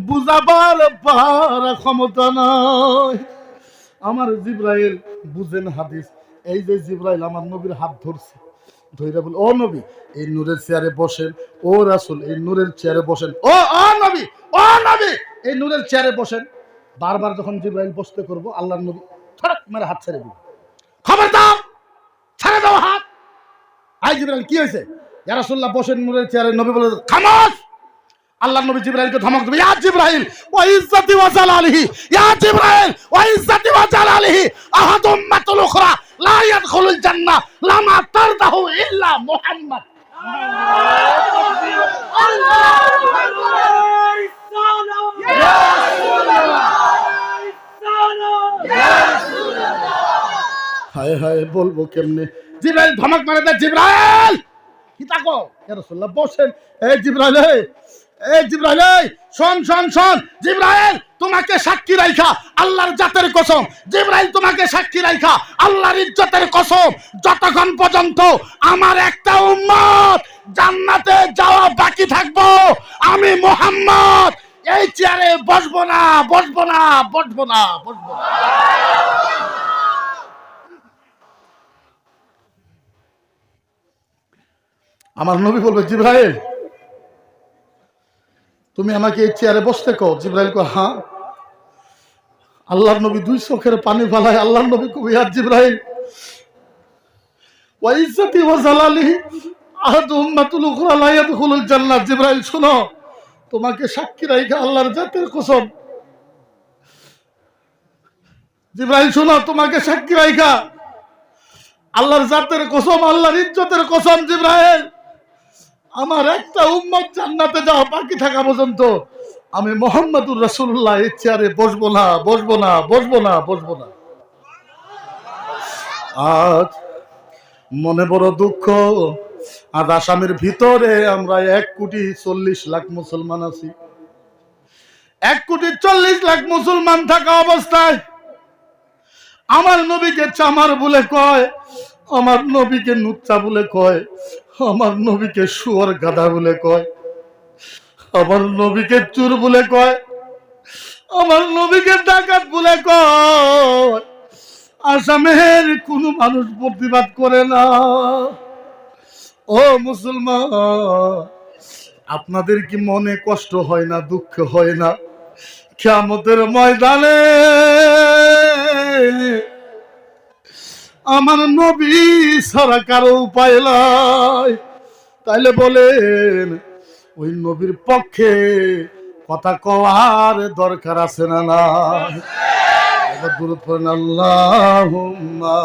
বুঝাবার পার ক্ষমতা নাই। আমার জিবরাইল বুঝেন হাদিস, এই যে জিবরাইল আমার নবীর হাত ধরছে, ধইরা বল ও নবী এই নূরের চেয়ারে বসেন, ও রাসূল এই নূরের চেয়ারে বসেন, ও নবী, ও নবী এই নূরের চেয়ারে বসেন। বারবার যখন জিবরাইল বসতে করব, আল্লাহর নবী ছড়াক মেরে হাত ছেড়ে দিবে, খবরদার ছেড়ে দাও হাত। আই জিবরাইল কি হয়েছে? ইয়া রাসূলুল্লাহ বসেন নূরের চেয়ারে। নবী বলে খামোশ। আল্লাহর নবী জিবরাইলকে ধমক দেবে ইয়া জিবরাইল ওয়া ইজ্জতি ওয়া জালালিহি, ইয়া জিবরাইল ওয়া ইজ্জতি ওয়া জালালিহি আহাদুম মাতুল উখরা লা ইয়াদখুলুল জান্নাহ লামা তারদাহু ইল্লা মুহাম্মদ। আল্লাহু আকবার। ইয়া রাসূলুল্লাহ, ইয়া রাসূলুল্লাহ। হায় হায় বলবো কেমনে? জিবরাইল ধমক মারে দেয়, জিবরাইল কি তাকো? ইয়া রাসূলুল্লাহ বসেন। এই জিবরাইল, এই জিবরাইল শোন শোন শোন, জিবরাইল তোমাকে সাক্ষী রাখা আল্লাহর জাতের কসম, জিবরাইল তোমাকে সাক্ষী রাখা আল্লাহর ইজ্জতের কসম, যতক্ষণ পর্যন্ত আমার একটা উম্মত জান্নাতে যাওয়া বাকি থাকবো, আমি মুহাম্মদ এই চেয়ারে বসবো না, বসবো না, বসবো না, বসবো না। আমার নবী বলবে জিবরাইল তুমি আমাকে এই চেয়ারে বসতে কও। জিবরাইল কো হ্যাঁ। আল্লাহর নবী দুই চোখের পানি ফেলায়। আল্লাহর নবী কো ইয়া জিবরাইল ওয়া ইজ্জতি ওয়া জালালিহি আহাদু উম্মাতুল উখরা লা ইয়াদখুলুল জান্নাহ। জিবরাইল শোনো, তোমাকে সাক্ষী রাখা আল্লাহর জাতের কসম, জিবরাইল শোনো তোমাকে সাক্ষী রাখা আল্লাহর জাতের কসম, আল্লাহর ইজ্জতের কসম, জিবরাইল আমার একটা উম্মত জান্নাতে যাওয়া বাকি থাকা পর্যন্ত আমি মোহাম্মদুর রাসূলুল্লাহ এই চেয়ারে বসবো না, বসবো না, বসবো না, বসবো না। আজ মনে বড় দুঃখ, আজ আসামের ভিতরে আমরা 1,40,00,000 মুসলমান আছি। 1,40,00,000 মুসলমান থাকা অবস্থায় আমার নবীকে চামার বলে কয়, আমার নবীকে নুচ্চা বলে কয়, আমার নবীকে শুয়োর গাধা বলে কয়, আমার নবীকে চোর বলে কয়, আমার নবীকে ডাকাত বলে কয়। আসামের কোন মানুষ প্রতিবাদ করে না। ও মুসলমান, আপনাদের কি মনে কষ্ট হয় না, দুঃখ হয় না? কিয়ামতের ময়দানে আমার নবী ছাড়া কারো উপায় নাই। তাইলে বলেন ওই নবীর পক্ষে কথা কওয়ার দরকার আছে না? না, এবার দূরত পড়েন আল্লাহুম্মা।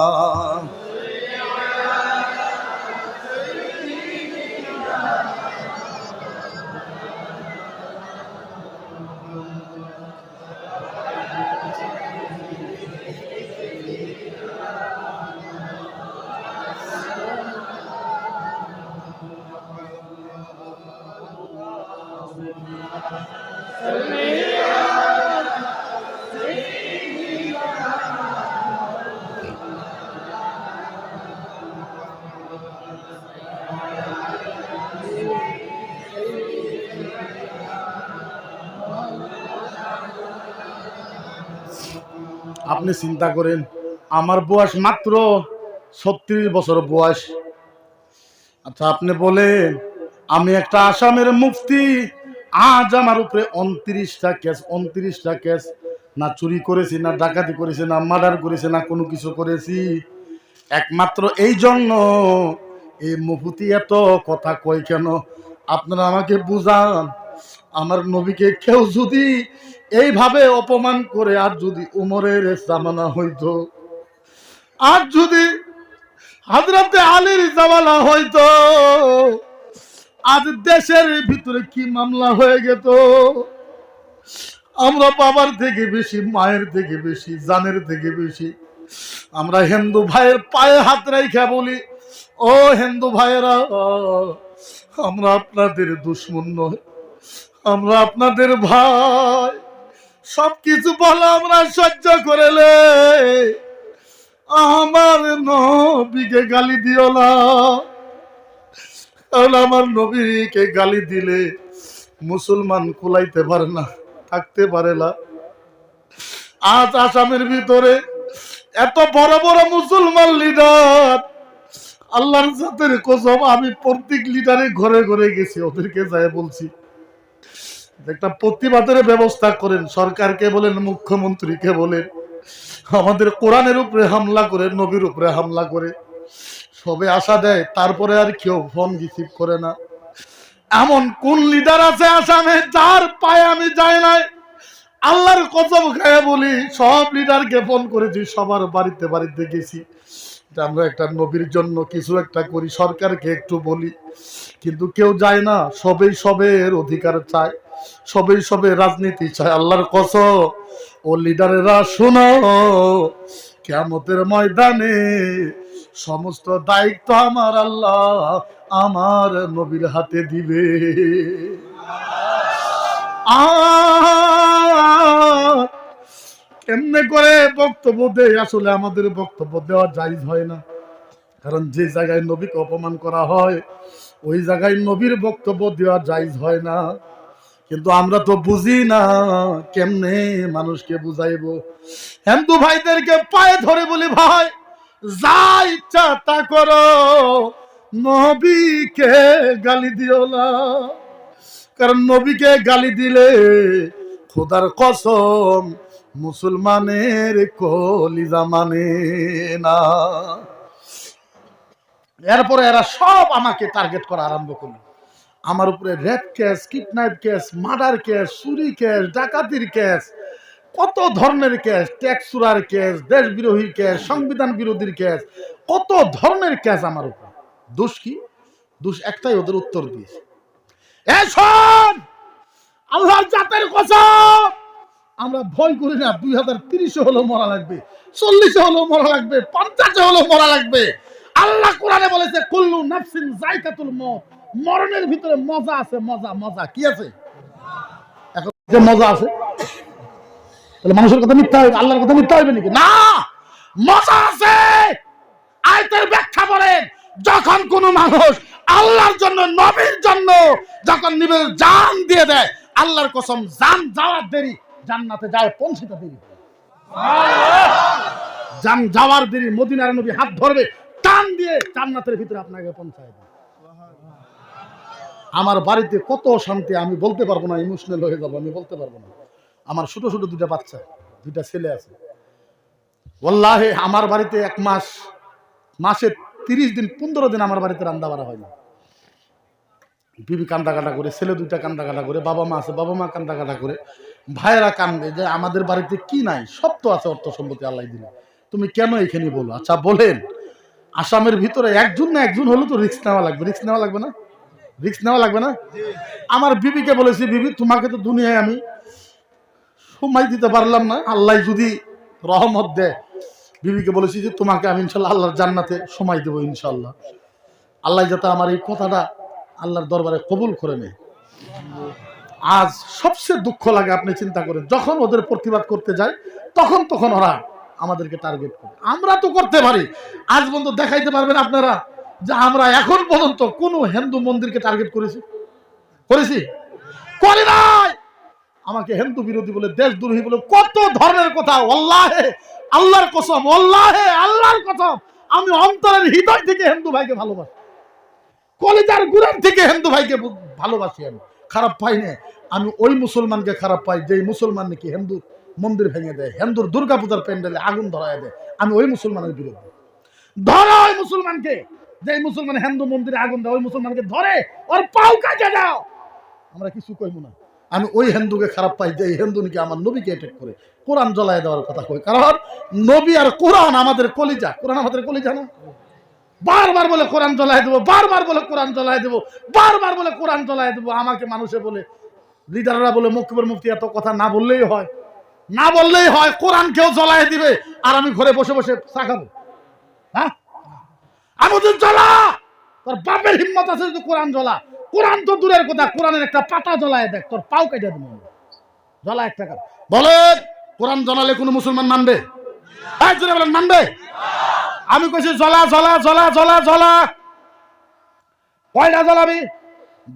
আপনি চিন্তা করেন, আমার বয়স মাত্র 36 বছর বয়স। আচ্ছা আপনি বলেন, আমি একটা আসামের মুফতি, আজ আমার উপরে 29টা কেস, না চুরি করেছি, না ডাকাতি করেছি, না মার্ডার করেছি, না কোনো কিছু করেছি। একমাত্র এই জন্য এই মুফতি এত কথা কয় কেন? আপনারা আমাকে বুঝান। আমার নবীকে কেউ যদি এইভাবে অপমান করে, আর যদি উমরের জামানা হইতো, আর যদি হযরতে আলীর জামানা হইতো, আজ দেশের ভিতরে কি মামলা হয়ে যেত। আমরা বাবার থেকে বেশি, মায়ের থেকে বেশি, জানের থেকে বেশি আমরা হিন্দু ভাইয়ের পায়ে হাত রাইখা বলি, ও হিন্দু ভাইয়েরা, আমরা আপনাদের দুশমন নয়, আমরা আপনাদের ভাই। সবকিছু বলো আমরা সহ্য করেলে আমার নবীকে গালি দিও না। কারণ আমার নবীকে গালি দিলে মুসলমান কুলাইতে পারে না, থাকতে পারে না। আজ আসামের ভিতরে এত বড় বড় মুসলমান লিডার, আল্লাহর জাতের কসম, আমি প্রত্যেক লিডারে ঘরে ঘরে গেছি, ওদেরকে যাই বলছি একটা প্রতিবাদের ব্যবস্থা করেন। সরকারকে বলেন, মুখ্যমন্ত্রীকে বলেন, আমাদের কোরআনের উপরে হামলা করে, নবীর উপরে হামলা করে সবে আশা দেয়, তারপরে আর কেউ ফোন রিসিভ করে না। এমন কোন লিডার আছে আসামে যার পায়ে আমি যাই নাই? আল্লাহর কসম খায় বলি, সব লিডারকে ফোন করেছি, সবার বাড়িতে বাড়িতে গেছি, আমরা একটা নবীর জন্য কিছু একটা করি, সরকারকে একটু বলি, কিন্তু কেউ যায় না। সবের অধিকার চায়, সবে রাজনীতি চায়। আল্লাহর কসম, ও লিডারেরা শোনো, কিয়ামতের ময়দানে সমস্ত দায়িত্ব আমার আল্লাহ আমার নবীর হাতে দিবে। কেমনে করে বক্তব্য দেয়? আসলে আমাদের বক্তব্য দেওয়া জায়েজ হয় না, কারণ যে জায়গায় নবীকে অপমান করা হয় ওই জায়গায় নবীর বক্তব্য দেওয়া জায়েজ হয় না। কিন্তু আমরা তো বুঝি না কেমনে মানুষকে বুঝাইবো। হিন্দু ভাইদেরকে পায়ে ধরে বলি, ভাই যা ইচ্ছা তা করো, নবীকে গালি দিও না। কারণ নবীকে গালি দিলে খোদার কসম মুসলমানের কলিজা মানে না। এরপরে এরা সব আমাকে টার্গেট করা আরম্ভ করলো। আমার উপরে rape case, kidnap case, murder case, চুরি কেস, ডাকাতির কেস, কত ধরনের কেস, ট্যাক্স চুরার কেস, দেশ বিরোধী কেস, সংবিধান বিরোধীর কেস, কত ধরনের কেস আমার উপর। দোষ কি? দোষ একটাই, ওদের উত্তর দিয়েছে। শোন, আল্লাহর জাতের কসম, আমরা ভয় করি না। 2030 হলো মরা লাগবে, 40 হলো মরা লাগবে, 50 হলো মরা লাগবে। আল্লাহ কোরআনে বলেছে কুল্লু নাফসিন যায়কাতুল মউত, মরণের ভিতরে মজা আছে। মজা মজা কি আছে? এখন যে মজা আছে, তাহলে মানুষের কথা মিথ্যা হবে, আল্লাহর কথা মিথ্যা হবে নাকি? না, মজা আছে। আয়াতের ব্যাখ্যা বলেন, যখন কোন মানুষ আল্লাহর জন্য, নবীর জন্য যখন নিজের জান দিয়ে দেয়, আল্লাহর কসম জান যাওয়ার দেরি, জান্নাতে যায় পৌঁছতে দেরি। জান যাওয়ার দেরি, মদিনার নবী হাত ধরবে, টান দিয়ে জান্নাতের ভিতরে আপনাকে পৌঁছায় দেয়। আমার বাড়িতে কত শান্তি আমি বলতে পারবো না, ইমোশনাল হয়ে যাবো, আমি বলতে পারবো না। আমার ছোট ছোট দুটা বাচ্চা, দুটা ছেলে আছে। ওয়াল্লাহি আমার বাড়িতে এক মাসে 30 দিন 15 দিন আমার বাড়িতে রান্না বাড়া হয় না। বিবি কান্দা কাটা করে, ছেলে দুইটা কান্দা কাটা করে, বাবা মা আছে, বাবা মা কান্দা কাটা করে, ভাইয়েরা কান্দে যে আমাদের বাড়িতে কি নাই, সব তো আছে, অর্থ সম্পত্তি আল্লাহ দিলে, তুমি কেন এখানে বলো? আচ্ছা বলেন, আসামের ভিতরে একজন না একজন হলো তো রিস্ক নেওয়া লাগবে, রিস্ক নেওয়া লাগবে না? রিস্ক নেওয়া লাগবে না? আমার বিবিকে বলেছি, বিবি তোমাকে তো দুনিয়ায় আমি সময় দিতে পারলাম না, আল্লাহ যদি রহমত দেয়, বিবিকে বলেছি যে তোমাকে আমি ইনশাল্লাহ আল্লাহর জান্নাতে সময় দেবো ইনশাল্লাহ। আল্লাহ যাতে আমার এই কথাটা আল্লাহর দরবারে কবুল করে নেয়। আজ সবচেয়ে দুঃখ লাগে, আপনি চিন্তা করেন, যখন ওদের প্রতিবাদ করতে যায় তখন ওরা আমাদেরকে টার্গেট করে। আমরা তো করতে পারি, আজ পর্যন্ত দেখাইতে পারবেন আপনারা যে আমরা এখন পর্যন্ত কোন হিন্দু মন্দিরকে টার্গেট করেছি? করি নাই। আমাকে হিন্দু বিরোধী বলে, দেশদ্রোহী বলে কত ধরনের কথা। ওয়াল্লাহে আল্লাহর কসম, ওয়াল্লাহে আল্লাহর কসম, আমি অন্তরের হৃদয় থেকে হিন্দু ভাইকে ভালোবাসি, কলিজার গুড়ার থেকে হিন্দু ভাইকে ভালোবাসি। আমি খারাপ পাই না, আমি ওই মুসলমানকে খারাপ পাই যে মুসলমান নাকি হিন্দু মন্দির ভেঙে দেয়, হিন্দুর দুর্গা পূজার প্যান্ডেলে আগুন ধরায় দেয়। আমি ওই মুসলমানের বিরুদ্ধে। ধরো ওই মুসলমানকে, যে মুসলমান হিন্দু মন্দিরে আগুন দেয়, ওই মুসলমানকে ধরে ওর পাও কাটে দাও, আমরা কিছু কইব না। আমি ওই হিন্দুকে খারাপ পাই যে হিন্দু নাকি আমার নবীকে অ্যাটাক করে, কোরআন জ্বলায় দেওয়ার কথা কই। কারণ নবী আর কোরআন আমাদের কলিজা, কোরআন আমাদের কলিজা না? বারবার বলে কোরআন জ্বলায় দেবো, বারবার বলে কোরআন জ্বলায় দেবো, বারবার বলে কোরআন জ্বলায় দেবো। আমাকে মানুষে বলে, লিডাররা বলে, মুখবর মুফতি এত কথা না বললেই হয়, না বললেই হয়, কোরআন কেউ জ্বলায় দিবে আর আমি ঘরে বসে বসে চা খাবো? হ্যাঁ, আমি তো জ্বলা, তোর বাপের হিম্মত আছে যদি কোরআন জ্বলা। কোরআন তো দূরের কথা, কোরআনের একটা পাতা জ্বলায় দেখ, তোর পাও কেটে দেবো। জ্বলা একটা কাজ বলে, কোরআন জ্বলালে কোনো মুসলমান মানবে? বলেন মানবে? আমি কইছি জ্বলা জ্বলা জ্বলা জ্বলা জ্বলা। কয়টা জ্বলাবি?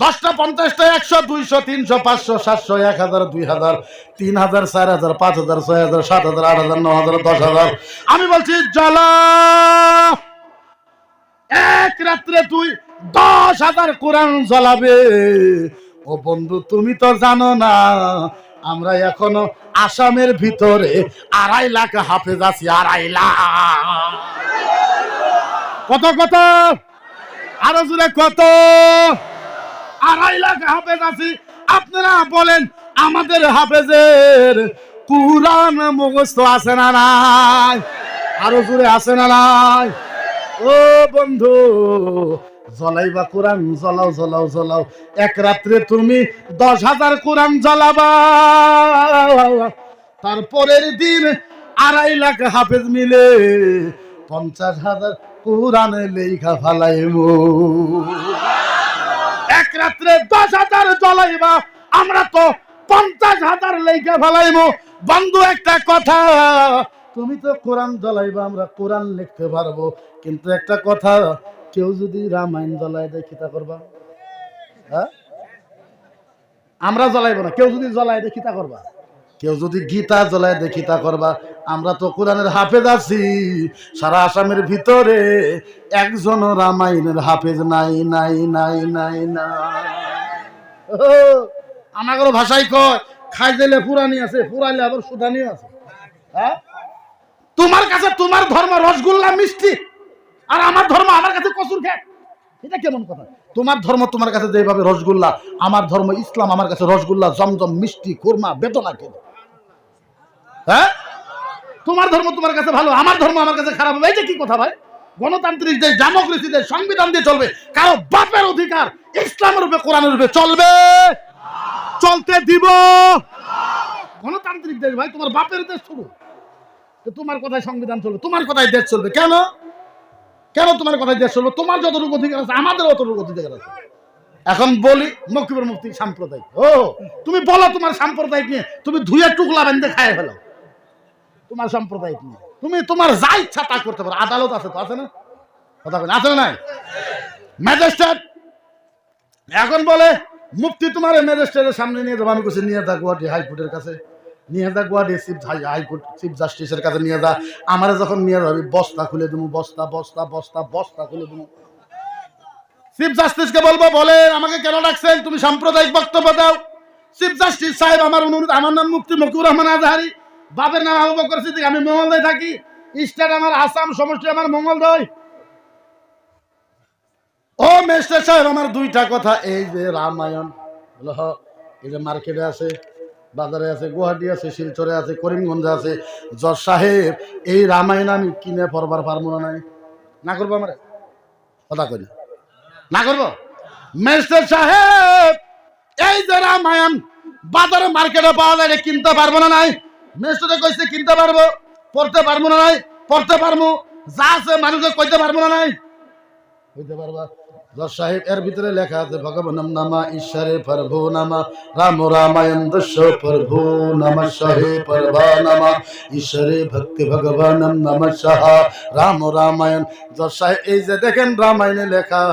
10টা, 50টা, 100, 200, 300, 500, 700, 1000, 2000, 3000, 4000, 5000, 6000, 7000, 8000, 9000, 10000। আমি বলছি জ্বলা। এক রাত্রে তুই 10,000 কোরআন জ্বলাবে। ও বন্ধু, তুমি তো জানো না আমরা এখনো আসামের ভিতরে 2.5 লাখ হাফেজ আছি। 2.5 লাখ। কত কত? আরো জোরে কত? 2.5 লাখ হাফেজ আছি। আপনারা বলেন, আমাদের হাফেজের কুরআন মুখস্থ আছে না নাই? আরো জোরে আছে না নাই? ও বন্ধু, জ্বলাইবা কোরআন, জ্বলাও জ্বলাও জ্বলাও। এক রাত্রে তুমি 10,000 কোরআন জ্বলাবা, তারপরের দিন 2.5 লাখ হাফেজ মিলে 50,000 কোরআন লেখা ফালাইবো। এক রাত্রে 10,000 জ্বলাইবা, আমরা তো 50,000 লেখা ফালাইবো। বন্ধু একটা কথা, তুমি তো কোরআন জ্বলাইবা, আমরা কোরআন লিখতে পারবো, কিন্তু একটা কথা, কেউ যদি রামায়ণ জ্বলায় দেয় খিতা করবা? হ্যাঁ, আমরা জ্বলাইবো না। কেউ যদি জ্বলায় দেয় খিতা করবা? কেউ যদি গীতা জ্বলায় দেয় খিতা করবা? আমরা তো কোরআনের হাফেজ আছি। সারা আসামের ভিতরে একজন রামায়ণের হাফেজ নাই নাই নাই নাই না। আমাদের ভাষায় কয়, খাই দিলে পুরানি আছে, পুরাইলে আবার সুদানি আছে। হ্যাঁ, তোমার কাছে তোমার ধর্ম রসগোল্লা মিষ্টি, আর আমার ধর্ম আমার কাছে কসুর খেত। এটা কেমন কথা? তোমার ধর্ম তোমার কাছে যেভাবে রসগোল্লা, আমার ধর্ম ইসলাম আমার কাছে রসগোল্লা, জমজম, মিষ্টি, খুরমা, বেদনা খেত। হ্যাঁ, তোমার ধর্ম তোমার কাছে ভালো, আমার ধর্ম আমার কাছে খারাপ হবে। এই যে কি কথা ভাই? গণতান্ত্রিক দেশ, ডেমোক্রেসি দেশ, সংবিধান দিয়ে চলবে। কারো বাপের অধিকার ইসলামের রূপে, কোরআনের রূপে চলবে? চলতে দিব। গণতান্ত্রিক দেশ ভাই, তোমার বাপের দেশ শুরু, তোমার কথায় সংবিধান চলবে, তোমার কথায় দেশ চলবে। কেন কেন তোমার কথায় দেশ চলবে? তোমার যতটুকু অধিকার আছে আমাদের অতটুকু অধিকার আছে। এখন বলি মকিবুর মুফতি সাম্প্রদায়িক। তুমি বলো তোমার সাম্প্রদায়িক নিয়ে, তুমি ধুয়ে টুকলা বেঁধে খায় ফেলো তোমার সাম্প্রদায়িক নিয়ে। তুমি তোমার যা ইচ্ছা তা করতে পারো, আদালত আছে তো, আছে না? কথা বলেন, আছে না নাই? ম্যাজিস্ট্রেট এখন বলে মুফতি তোমার ম্যাজিস্ট্রেটের সামনে নিয়ে যাবো। আমি বলছি নিয়ে যা গুয়াহাটি হাইকোর্টের কাছে, নিয়ে যা গুয়াহাটি হাইকোর্ট চিফ জাস্টিসের কাছে নিয়ে যা। আমার যখন নিয়ে যাবি বস্তা খুলে দেবো, বস্তা বস্তা বস্তা বস্তা খুলে দেবো। চিফ জাস্টিসকে বলবো, বলেন আমাকে কেন ডাকছেন? তুমি সাম্প্রদায়িক বক্তব্য দাও। চিফ জাস্টিস সাহেব, আমার অনুরোধ, আমার নাম মুফতি মকিবুর রহমান আজহারি, বাপের নাম আবু বকর সিদ্দিক, আমি মঙ্গলদয় থাকি, স্টেট আমার আসাম, সমষ্টি আমার মঙ্গলদয়। ও ম্যাজিস্ট্রেট সাহেব, আমার দুইটা কথা। এই যে রামায়ণ, এই যে মার্কেটে আছে, বাজারে আছে, গুয়াহাটি আছে, শিলচরে আছে, করিমগঞ্জে আছে। জজ সাহেব, এই রামায়ণ আমি কিনে পড়বার পারবো না? নাই না করবো? আমার কথা কই না করবো? ম্যাজিস্ট্রেট সাহেব, এই যে রামায়ণ বাজারে মার্কেটে পাওয়া যায়, কিনতে পারবো না? নাই। ম্যাজিস্ট্রেট কইছে কিনতে পারবো, পড়তে পারবো না? নাই। পড়তে পারবো, যা আছে মানুষকে কইতে পারবো না? নাই। কইতে পারবা? জজ সাহেব, এর ভিতরে লেখা আছে ভগবানম নামা ঈশ্বরে প্রভু নামা রাম রামায়ণ দশ প্রভু নামা শাহে প্রভা নামা ঈশ্বরে ভক্তি ভগবানম নামা সাহা রাম রামায়ণ। জজ সাহেব, এই যে দেখেন রামায়ণে লেখা,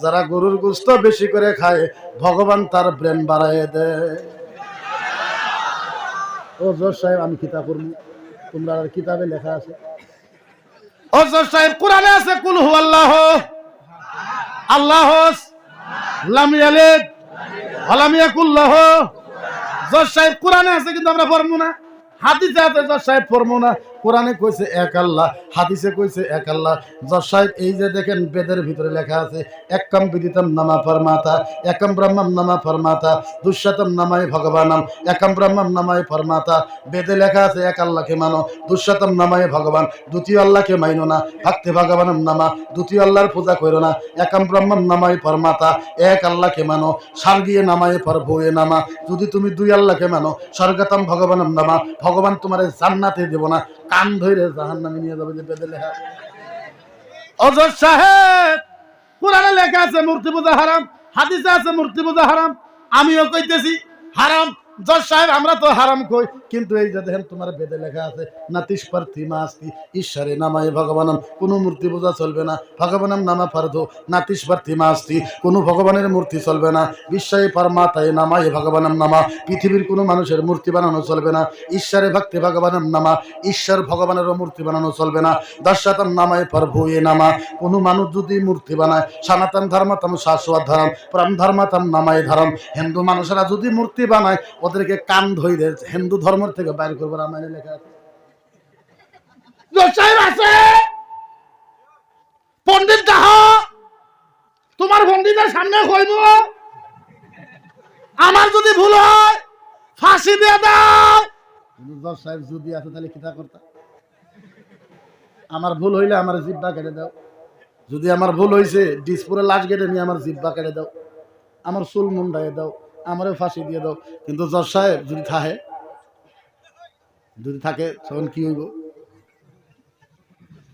যারা গরুর গোশত বেশি করে খায় ভগবান তার ব্রেন বাড়ায় দেয়। ও জজ সাহেব, আমি কিতাব পড়ব, তোমরা কিতাবে লেখা আছে। ও জজ সাহেব, কোরআনে আছে কুল হু আল্লাহ আল্লাহ লাম ইয়ালিদ ওয়া লাম ইয়াকুল লাহু। জজ সাহেব, কোরআনে আছে কিন্তু আমরা পড়বো না, হাদিসে আছে জজ সাহেব পড়বো না। কোরআনে কইছে এক আল্লাহ, হাদিসে কইছে এক আল্লাহ। জজ সাহেব, এই যে দেখেন বেদের ভিতরে লেখা আছে একম বিদিতম নামা ফরমাতা একম ব্রহ্মম নামা ফরমাতা দুঃশতম নামায় ভগবানম একম ব্রহ্মম নামায় ফরমাতা। বেদে লেখা আছে এক আল্লাহকে মানো, দুঃশতম নামায় ভগবান, দ্বিতীয় আল্লাহকে মাইনো না, ভক্তি ভগবানম নামা, দ্বিতীয় আল্লাহর পূজা করো না, একম ব্রহ্মম নামায় ফরমাতা, এক আল্লাহকে মানো, স্বর্গীয় নামায় প্রভুয়ে নামা। যদি তুমি দুই আল্লাহকে মানো, স্বর্গতম ভগবানম নামা, ভগবান তোমার জান্নাতে দেব না, কান ধরে জাহান্নামে নিয়ে যাবে। যে বেদে লেখা। অজর সাহেব, কোরআনে লেখা আছে মূর্তি পূজা হারাম, হাদিসে আছে মূর্তি পূজা হারাম, আমিও কইতেছি হারাম। জজ সাহেব, আমরা তো হারাম কই, কিন্তু এই যে দেখেন তোমার বেদে লেখা আছে নাতিশ পার্থিমা আস্তি ঈশ্বরে নামায় ভগবানম, কোনো মূর্তি পূজা চলবে না, ভগবানম নামা ফার্ধ নাতিশ পার্থিমা আস্তি, কোনো ভগবানের মূর্তি চলবে না, বিশ্বায় পরমাতায় নামায় ভগবানম নামা, পৃথিবীর কোনো মানুষের মূর্তি বানানো চলবে না, ঈশ্বরে ভক্তি ভগবানম নামা, ঈশ্বর ভগবানেরও মূর্তি বানানো চলবে না, দশাতম নামায় প্রভুয়ে নামা। কোনো মানুষ যদি মূর্তি বানায়, সনাতন ধর্মতম শাশ্বত ধর্ম প্রাণ ধর্মতম নামায় ধর্ম, হিন্দু মানুষেরা যদি মূর্তি বানায় ওদেরকে কান ধইরে হিন্দু ধর্ম থেকে বাইর করবো। রামায়ণে লেখা আছে। পণ্ডিত দাহ, তোমার পণ্ডিতের সামনে কইব আমার যদি ভুল হয় ফাঁসি দিয়ে দাও। জজ সাহেব যদি আছে তাহলে কিতা করতা? আমার ভুল হইলে আমার জিব্বা কেটে দাও। যদি আমার ভুল হয়েছে ডিসপুরে লাশ কেটে নিয়ে আমার জিব্বা কেটে দাও, আমার চুল মুন্ডায় দাও, আমারও ফাঁসি দিয়ে দাও। কিন্তু জজ সাহেব যদি থাকে তখন কি হইব?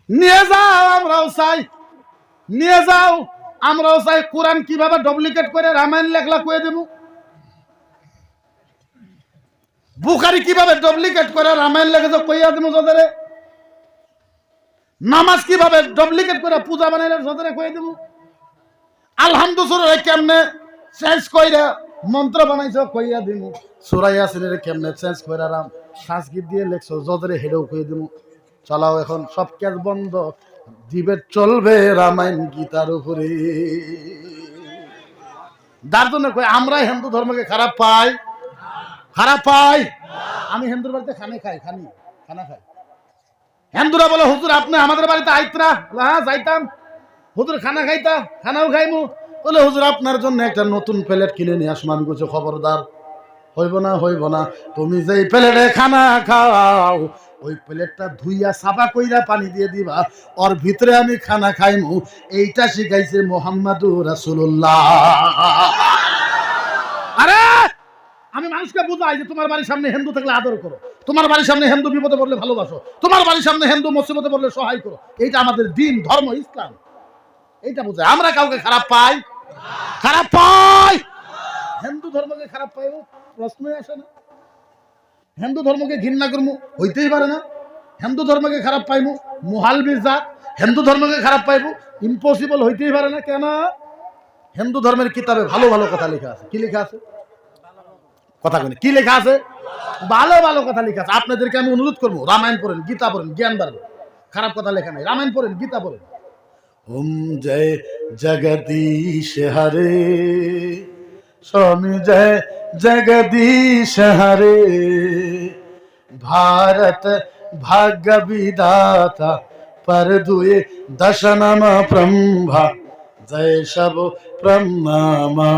নিয়ে যাও, আমরাও চাই, নিয়ে যাও, আমরাও চাই। কোরআন কিভাবে ডুপ্লিকেট করে রামায়ণ লেখলা কয়ে দেব, বুখারী কিভাবে ডুপ্লিকেট করে রামায়ণ লেখেছে কইয়া দেব জজরে, নামাজ কিভাবে ডুপ্লিকেট করে পূজা বানাইলে জজরে কয়ে দেব, আলহামদুলিল্লাহ কেমনে চেঞ্জ কইরা মন্ত্র বানাইছো কইয়া দিব, সূরা ইয়াসিনের কেমনে চেঞ্জ কইরা রাম সংস্কৃত দিয়ে লেখছো জজরে হেডেও কইয়া দিব। চালাও, এখন সব কাজ বন্ধ, ডিবেট চলবে রামায়ণ গীতার উপরে। যার জন্য কই আমরা হিন্দু ধর্মকে খারাপ পাই, খারাপ পাই। আমি হিন্দুর বাড়িতে খানা খাই, হিন্দুরা বলে হুজুর আপনি আমাদের বাড়িতে আইতরা, হ্যাঁ যাইতাম, হুজুর খানা খাইতা, খানাও খাইমু, বলে হুজুর আপনার জন্য একটা নতুন প্লেট কিনে নিয়ে আসবো। আমি বলছি খবরদার, হইব না, তুমি যেই প্লেটে খানা খাও ওই প্লেটটা ধুইয়া সাফা কইরা পানি দিয়ে দিবা, ওর ভিতরে আমি খানা খাইমু। এইটা শিখাইছে মুহাম্মাদুর রাসূলুল্লাহ। আরে আমি মানুষকে বুঝাই যে তোমার বাড়ির সামনে হিন্দু থাকলে আদর করো, তোমার বাড়ির সামনে হিন্দু বিপদে পড়লে ভালোবাসো, তোমার বাড়ির সামনে হিন্দু মুসিবতে পড়লে সহায় করো। এইটা আমাদের দিন, ধর্ম, ইসলাম। এইটা বুঝাই। আমরা কাউকে খারাপ পাই? খারাপ পাই? হিন্দু ধর্মকে খারাপ পাইব প্রশ্নই আসে না। হিন্দু ধর্মকে ঘৃণা করবো হইতেই পারে না। হিন্দু ধর্মকে খারাপ পাইব মুহাল বিজাত, হিন্দু ধর্মকে খারাপ পাইব ইম্পসিবল হইতেই পারে না। কেন? হিন্দু ধর্মের কিতাবে ভালো ভালো কথা লেখা আছে। কি লেখা আছে? কথা বলি, কি লেখা আছে? ভালো ভালো কথা লেখা আছে। আপনাদেরকে আমি অনুরোধ করবো, রামায়ণ পড়েন, গীতা পড়েন, জ্ঞান বাড়বে। খারাপ কথা লেখা নাই। রামায়ণ পড়েন, গীতা পড়েন। ওম জয় জগদীশ হরে, स्वामी जय जगदीश हरे, भारत भाग्य विधाता पर दुए दशनम ब्रह्मा, जय सब ब्रह्मा।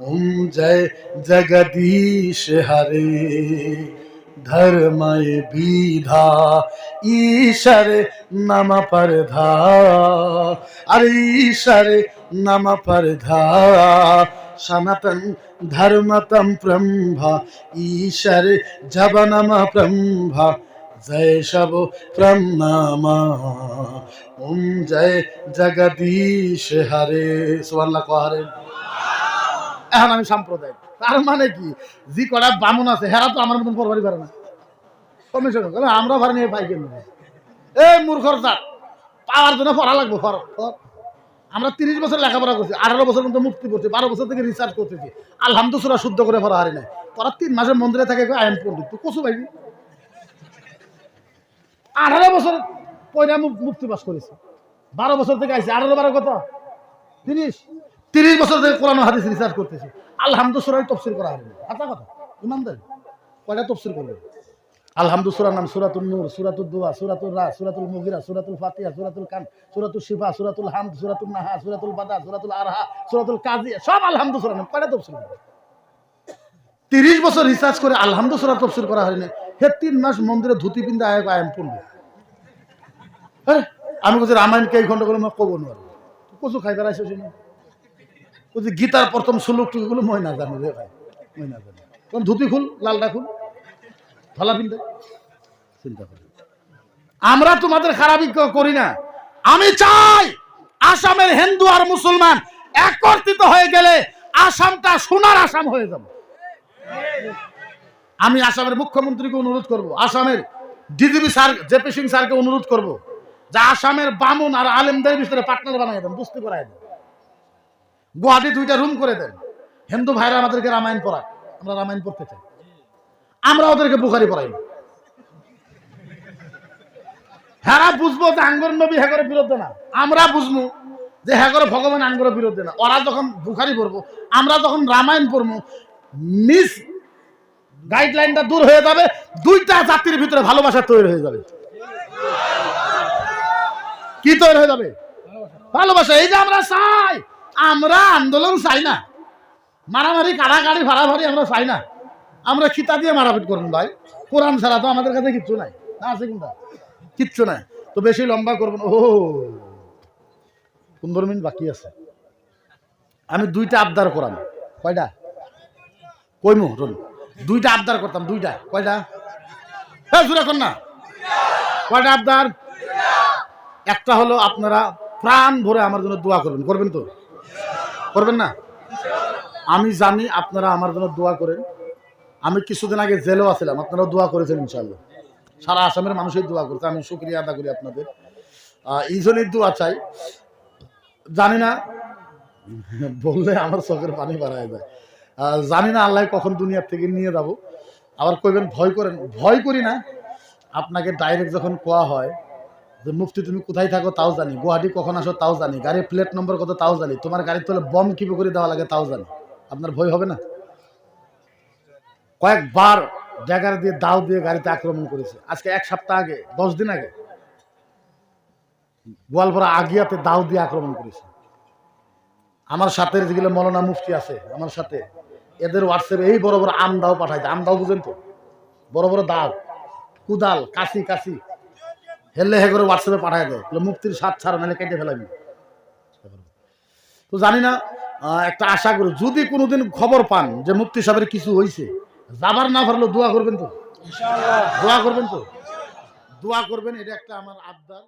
ओम जय जगदीश हरे, धर्मय विधा ईश्वर नम परधा, अरे ईश्वर नम परधा, सनातन धर्मतम ब्रह्मा, ईश्वर जब नम ब्रह्मा, जय सब ब्रह्मा। ओम जय जगदीश हरे। सुबहानाल्लाह हरे। এখন আমি সাম্প্রদায়িক, তার মানে কি, যে কটা বামুন আছে হেরা তো আমার মতন করবারই পারে না। কমিশন আমরা ভাড়া নিয়ে পাই কেন? এই মূর্খর জাত, পাওয়ার জন্য পড়া লাগবে। আমরা 30 বছর লেখাপড়া করছি, 18 বছর পর্যন্ত মুক্তি করছি, 12 বছর থেকে রিসার্চ করতেছি, আলহামদুলিল্লাহ শুদ্ধ করে পড়া হারি নাই। তোরা 3 মাসের মন্দিরে থাকে আইন পণ্ডিত, তুই কচু পাইবি। 18 বছর পয়লা মুক্তি পাস করেছি, 12 বছর থেকে আইসি, 18 কত 30 বছর থেকে কোরআন হাদিস রিসার্চ করতেছি, আলহামদুলিল্লাহ তফসির করা হারি। আচ্ছা কথা ইমানদারি, কয়টা তফসির করবে? আলহামদুলিল্লাহ নাম সূরাতুন নূর, সূরাতুদ দুআ, সূরাতুর রাদ, সূরাতুল মুগিরা, সূরাতুল ফাতিহা, সূরাতুল কান, সূরাতুল শিফা, সূরাতুল হামদ, সূরাতুল নাহা, সূরাতুল বাদা, সূরাতুল আরহা, সূরাতুল কাজিয়া, সব আলহামদুলিল্লাহ নাম। কয়টা তফসির করবে? 30 বছর রিসার্চ করে আলহামদুলিল্লাহ তফসির করা হয়নি। হে 3 মাস মন্দিরে ধুতি পিন্দা আয়াম পড়বে। হ্যাঁ, আমি বলছি রামায়ণ কে খন্ড করে কব নোয়ার কচু খাইবার আসে শুনি। বলছি গীতার প্রথম শ্লোক টুকুগুলো মই না জানি রে ভাই, মই না জানি। কোন ধুতি খুল, লালটা খুল, ভালা পিন্দে। চিন্তা করি আমরা তোমাদের খারাপই করি না। আমি চাই আসামের হিন্দু আর মুসলমান একত্রিত হয়ে গেলে আসামটা সোনার আসাম হয়ে যাবে। আমি আসামের মুখ্যমন্ত্রীকে অনুরোধ করব, আসামের ডিজিপি স্যার জেপি সিং স্যারকে অনুরোধ করব যে আসামের বামুন আর আলেমদের ভিতরে পার্টনার বানাই দেন, দুস্তি করাই দেন। গুয়াহাটি 2টা রুম করে দেন। হিন্দু ভাইরা আমাদেরকে রামায়ণ পড়ায়, আমরা রামায়ণ পড়তে চাই। আমরা ওদেরকে বুখারি পড়াই না। হ্যাঁ বুঝবো যে আঙ্গর নবী হ্যাগরের বিরুদ্ধে না, আমরা বুঝবো যে হ্যাগর ভগবান আঙ্গরের বিরুদ্ধে না। ওরা যখন বুখারি পড়বো, আমরা যখন রামায়ণ পড়বো, মিস গাইডলাইনটা দূর হয়ে যাবে, 2টা জাতির ভিতরে ভালোবাসা তৈরি হয়ে যাবে। কি তৈরি হয়ে যাবে? ভালোবাসা। এই যে আমরা চাই, আমরা আন্দোলন চাই না, মারামারি কাড়াকাড়ি ভাড়াভাড়ি আমরা চাই না। আমরা খিতা দিয়ে মারাপিট করুন ভাই, কোরআন ছাড়া তো আমাদের কাছে কিচ্ছু নাই। না আছে কোনটা? কিচ্ছু নাই। তো বেশি লম্বা করবো না। ও 15 মিনিট বাকি আছে। আমি 2টা আবদার করাম। কয়টা কইমু? 2টা আবদার করতাম, 2টা। কয়টা? হ্যাঁ জোরে কর না। কয়টা আবদার? একটা হলো আপনারা প্রাণ ভরে আমার জন্য দোয়া করবেন। করবেন তো? করবেন না? আমি জানি আপনারা আমার জন্য দোয়া করেন। আমি কিছুদিন আগে জেলেও আছিলাম, আপনারা দোয়া করেছেন ইনশাআল্লাহ। সারা আসামের মানুষের দোয়া করছে, আমি শুকরিয়া আদা করি আপনাদের। এই জন্যই দোয়া চাই। জানি না, বললে আমার চোখের পানি বাড়ায় যায়। জানি না আল্লাহ কখন দুনিয়ার থেকে নিয়ে যাব। আবার কইবেন ভয় করেন, ভয় করি না। আপনাকে ডাইরেক্ট যখন কোয়া হয় যে মুফতি তুমি কোথায় থাকো তাও জানি, গুয়াহাটি কখন আসো তাও জানি, গাড়ির প্লেট নম্বর কত তাও জানি, তোমার গাড়ির তলে বম কিভাবে করে দেওয়া লাগে তাও জানি, আপনার ভয় হবে না? কয়েকবার ড্যাগার দিয়ে দাও দিয়ে গাড়িতে আক্রমণ করেছে। আজকে 1 সপ্তাহ আগে, 10 দিন আগে গোয়ালপাড়া আগিয়াতে দাও দিয়ে আক্রমণ করেছে। আমার সাথে যেগুলো মৌলানা মুফতি আছে আমার সাথে, এদের হোয়াটসঅ্যাপে এই বড় বড় আম দাও পাঠাইছে। আম দাও বুঝেন তো? বড় বড় দাও, কুদাল, কাশি কাশি হেললে হে করে হোয়াটসঅ্যাপে পাঠাই দেয়। মুফতির স্বাদ ছাড়া নাহলে কেটে ফেলাবি। তো জানি না একটা আশা করি যদি কোনোদিন খবর পান যে মুফতি সাহেবের কিছু হয়েছে, যাবার না পারলেও দোয়া করবেন তো, দোয়া করবেন তো, দোয়া করবেন, এটা একটা আমার আবদার।